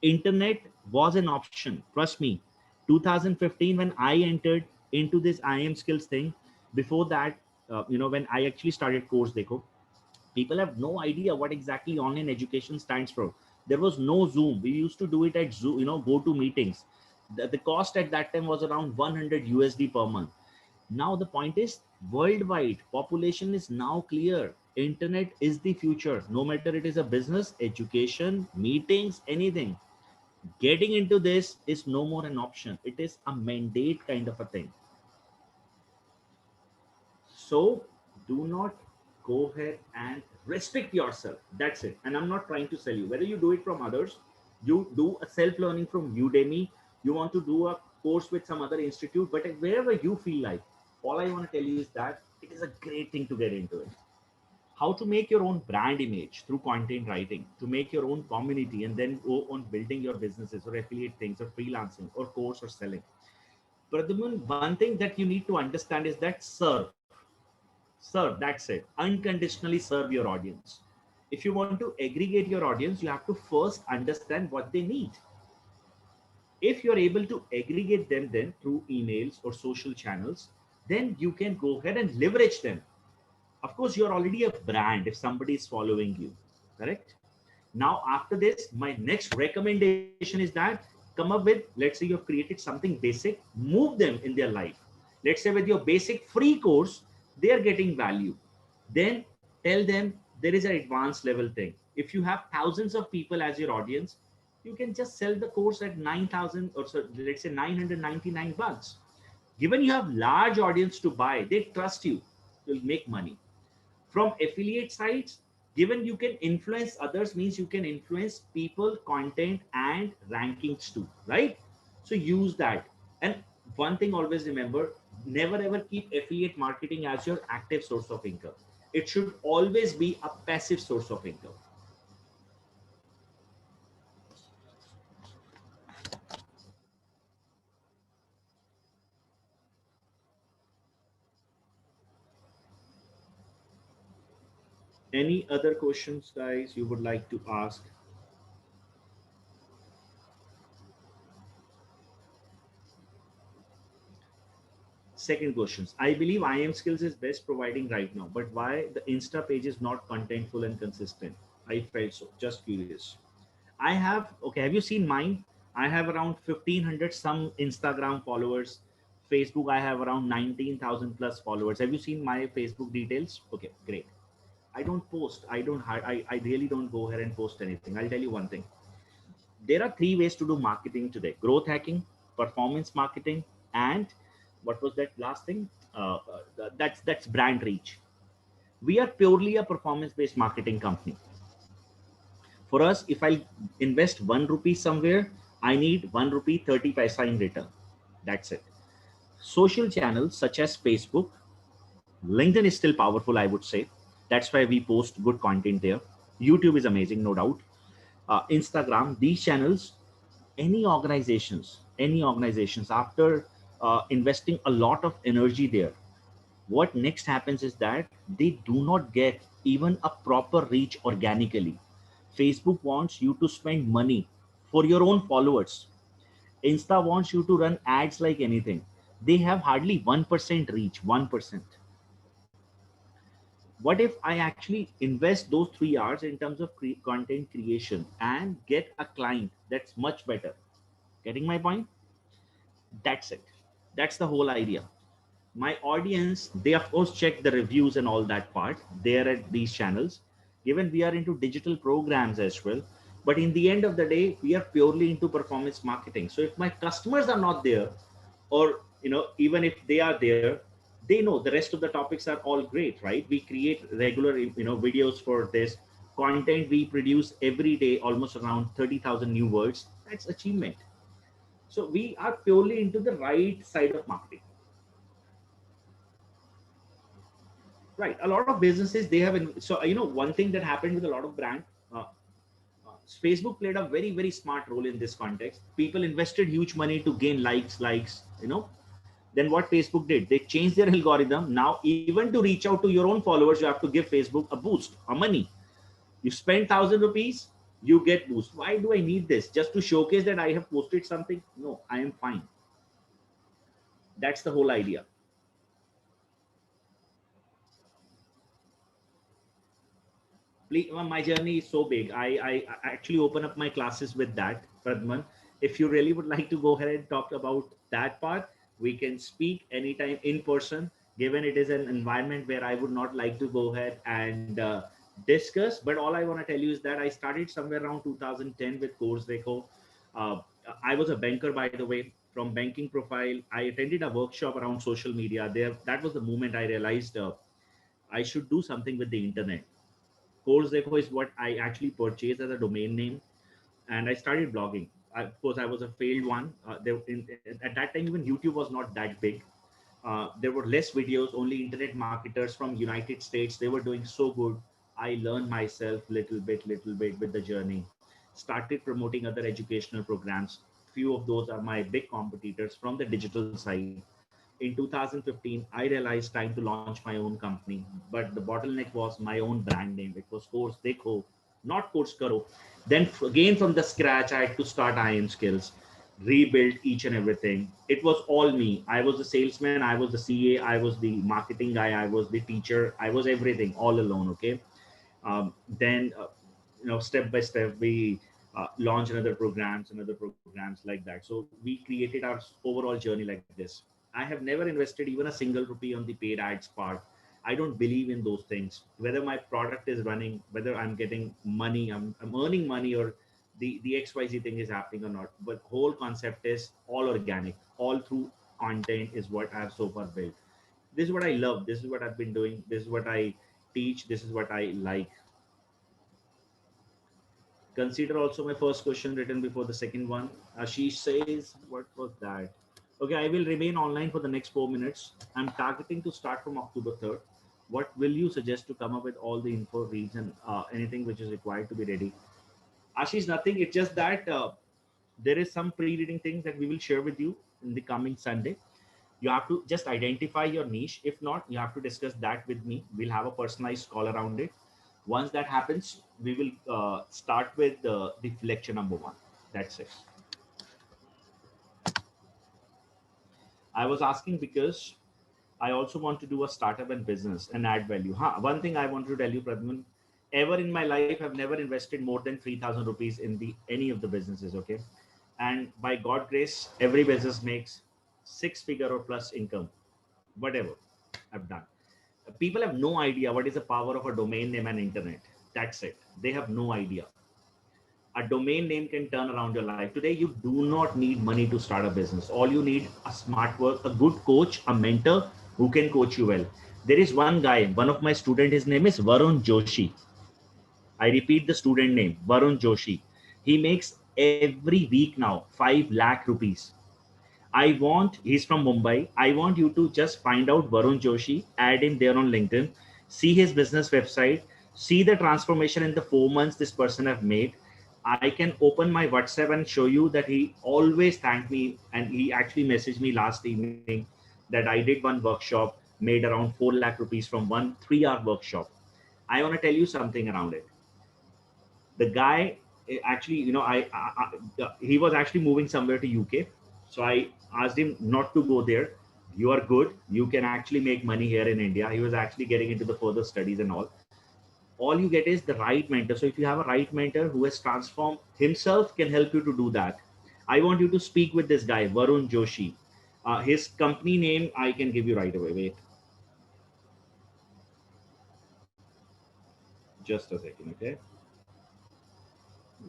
Internet was an option. Trust me, 2015, when I entered into this IIM skills thing, before that, when I actually started Course Deco, people have no idea what exactly online education stands for. There was no Zoom. We used to do it at Zoom, go to meetings. The cost at that time was around 100 USD per month. Now the point is, worldwide population is now clear. Internet is the future. No matter it is a business, education, meetings, anything. Getting into this is no more an option. It is a mandate kind of a thing. So do not go ahead and restrict yourself. That's it. And I'm not trying to sell you. Whether you do it from others, you do a self-learning from Udemy, you want to do a course with some other institute, but wherever you feel like, all I want to tell you is that it is a great thing to get into it. How to make your own brand image through content writing, to make your own community, and then go on building your businesses or affiliate things or freelancing or course or selling. Pradhuman, one thing that you need to understand is that serve, that's it. Unconditionally serve your audience. If you want to aggregate your audience, you have to first understand what they need. If you're able to aggregate them then through emails or social channels, then you can go ahead and leverage them. Of course, you're already a brand if somebody is following you, correct? Now, after this, my next recommendation is that come up with, let's say you've created something basic, move them in their life. Let's say with your basic free course, they are getting value. Then tell them there is an advanced level thing. If you have thousands of people as your audience, you can just sell the course at 9,000 or so, let's say 999 bucks. Given you have large audience to buy, they trust you, you'll make money. From affiliate sites, given you can influence others means you can influence people, content, and rankings too, right? So use that. And one thing always remember, never ever keep affiliate marketing as your active source of income. It should always be a passive source of income. Any other questions, guys, you would like to ask? Second questions. I believe IM Skills is best providing right now, but why the Insta page is not contentful and consistent? I felt so. Just curious. I have, okay, have you seen mine? I have around 1500 some Instagram followers. Facebook, I have around 19,000 plus followers. Have you seen my Facebook details? Okay, great. I don't post. I really don't go ahead and post anything. I'll tell you one thing. There are three ways to do marketing today: growth hacking, performance marketing, and what was that last thing? That's brand reach. We are purely a performance based marketing company. For us, if I invest 1 rupee somewhere, I need 1 rupee 30 paisa in return. That's it. Social channels such as Facebook, LinkedIn is still powerful, I would say. That's why we post good content there. YouTube is amazing, no doubt. Instagram, these channels, any organizations after investing a lot of energy there, what next happens is that they do not get even a proper reach organically. Facebook wants you to spend money for your own followers. Insta wants you to run ads like anything. They have hardly 1% reach. 1%. What if I actually invest those 3 hours in terms of content creation and get a client that's much better? Getting my point? That's it. That's the whole idea. My audience, they of course check the reviews and all that part there at these channels, given we are into digital programs as well. But in the end of the day, we are purely into performance marketing. So if my customers are not there, or even if they are there, they know the rest of the topics are all great, right? We create regular videos for this content. We produce every day almost around 30,000 new words. That's achievement. So we are purely into the right side of marketing. Right. A lot of businesses, they have, so, one thing that happened with a lot of brand, uh, Facebook played a very, very smart role in this context. People invested huge money to gain likes. Then what Facebook did, they changed their algorithm. Now, even to reach out to your own followers, you have to give Facebook a boost, a money. You spend 1,000 rupees, you get boost. Why do I need this? Just to showcase that I have posted something? No, I am fine. That's the whole idea. My journey is so big. I actually open up my classes with that, Pradman. If you really would like to go ahead and talk about that part, we can speak anytime in person, given it is an environment where I would not like to go ahead and discuss. But all I want to tell you is that I started somewhere around 2010 with Course Deco. Uh, I was a banker, by the way. From banking profile, I attended a workshop around social media. There, that was the moment I realized I should do something with the internet. Course Deco is what I actually purchased as a domain name, and I started blogging. Of course, I was a failed one. At that time, even YouTube was not that big. There were less videos, only internet marketers from United States. They were doing so good. I learned myself little bit with the journey. Started promoting other educational programs. Few of those are my big competitors from the digital side. In 2015, I realized time to launch my own company, but the bottleneck was my own brand name. It was Course Dekho, not Course Karo. Then again from the scratch, I had to start IM skills, rebuild each and everything. It was all me. I was the salesman, I was the CA, I was the marketing guy, I was the teacher, I was everything all alone. Okay. Then step by step we launch another programs like that. So we created our overall journey like this. I have never invested even a single rupee on the paid ads part. I don't believe in those things. Whether my product is running, whether I'm getting money, I'm earning money, or the XYZ thing is happening or not, but whole concept is all organic, all through content is what I have so far built. This is what I love, this is what I've been doing, this is what I teach, this is what I like. Consider also my first question written before the second one. Ashish says, what was that? Okay, I will remain online for the next 4 minutes. I'm targeting to start from October 3rd. What will you suggest to come up with all the info, reads, and anything which is required to be ready? Ashish, nothing. It's just that there is some pre-reading things that we will share with you in the coming Sunday. You have to just identify your niche. If not, you have to discuss that with me. We'll have a personalized call around it. Once that happens, we will start with the lecture number one. That's it. I was asking because I also want to do a startup and business and add value. One thing I want to tell you, Pradman, ever in my life, I've never invested more than 3,000 rupees in the any of the businesses. Okay. And by God grace, every business makes six-figure or plus income, whatever I've done. People have no idea what is the power of a domain name and internet. That's it. They have no idea. A domain name can turn around your life. Today, you do not need money to start a business. All you need a smart work, a good coach, a mentor who can coach you well. There is one guy, one of my students, his name is Varun Joshi. I repeat the student name, Varun Joshi. He makes every week now 5 lakh rupees. He's from Mumbai. I want you to just find out Varun Joshi, add him there on LinkedIn, see his business website, see the transformation in the 4 months this person have made. I can open my WhatsApp and show you that he always thanked me, and he actually messaged me last evening that I did one workshop, made around 4 lakh rupees from one 3-hour workshop. I want to tell you something around it. The guy actually, he was actually moving somewhere to UK. So I asked him not to go there. You are good. You can actually make money here in India. He was actually getting into the further studies and all. All you get is the right mentor. So if you have a right mentor who has transformed himself, can help you to do that. I want you to speak with this guy, Varun Joshi. His company name I can give you right away. Wait, just a second, okay?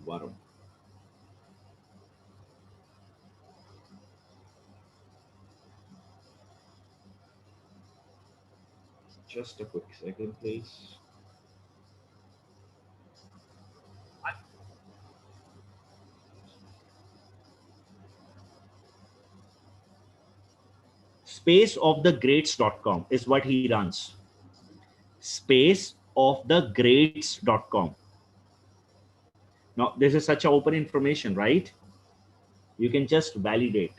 Varun. Just a quick second, please. Spaceofthegreats.com is what he runs. Spaceofthegreats.com. Now, this is such open information, right? You can just validate.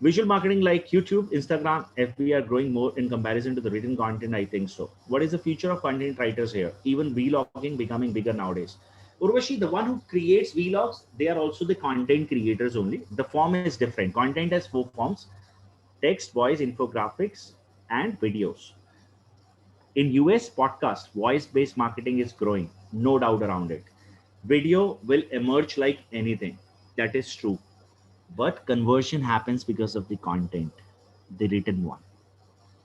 Visual marketing like YouTube, Instagram, FB are growing more in comparison to the written content, I think so. What is the future of content writers here? Even vlogging becoming bigger nowadays. Urvashi, the one who creates vlogs, they are also the content creators only. The form is different. Content has 4 forms: text, voice, infographics, and videos. In US podcast, voice-based marketing is growing, no doubt around it. Video will emerge like anything. That is true. But conversion happens because of the content, the written one.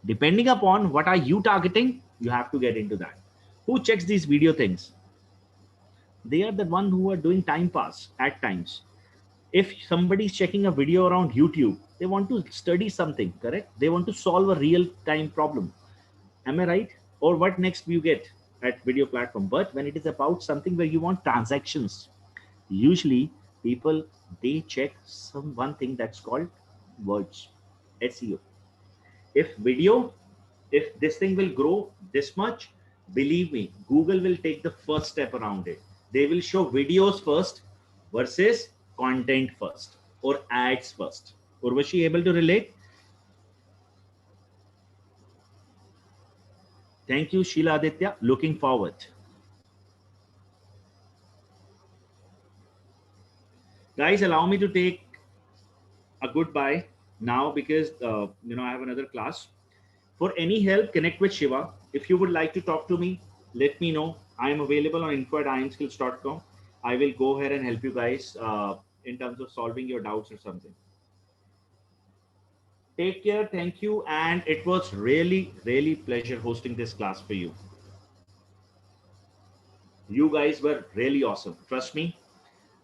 Depending upon what are you targeting, you have to get into that. Who checks these video things? They are the one who are doing time pass at times. If somebody is checking a video around YouTube, they want to study something, correct? They want to solve a real time problem. Am I right? Or what next you get at video platform? But when it is about something where you want transactions, usually people, they check some one thing that's called words, SEO. If video, if this thing will grow this much, believe me, Google will take the first step around it. They will show videos first versus content first or ads first. Or was she able to relate? Thank you, Sheila Aditya. Looking forward. Guys, allow me to take a goodbye now because I have another class. For any help, connect with Shiva. If you would like to talk to me, let me know. I am available on info@imskills.com. I will go ahead and help you guys in terms of solving your doubts or something. Take care. Thank you. And it was really, really pleasure hosting this class for you. You guys were really awesome. Trust me.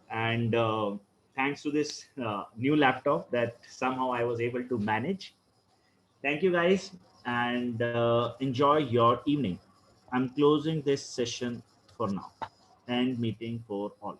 And thanks to this new laptop that somehow I was able to manage. Thank you guys and enjoy your evening. I'm closing this session for now. End meeting for all.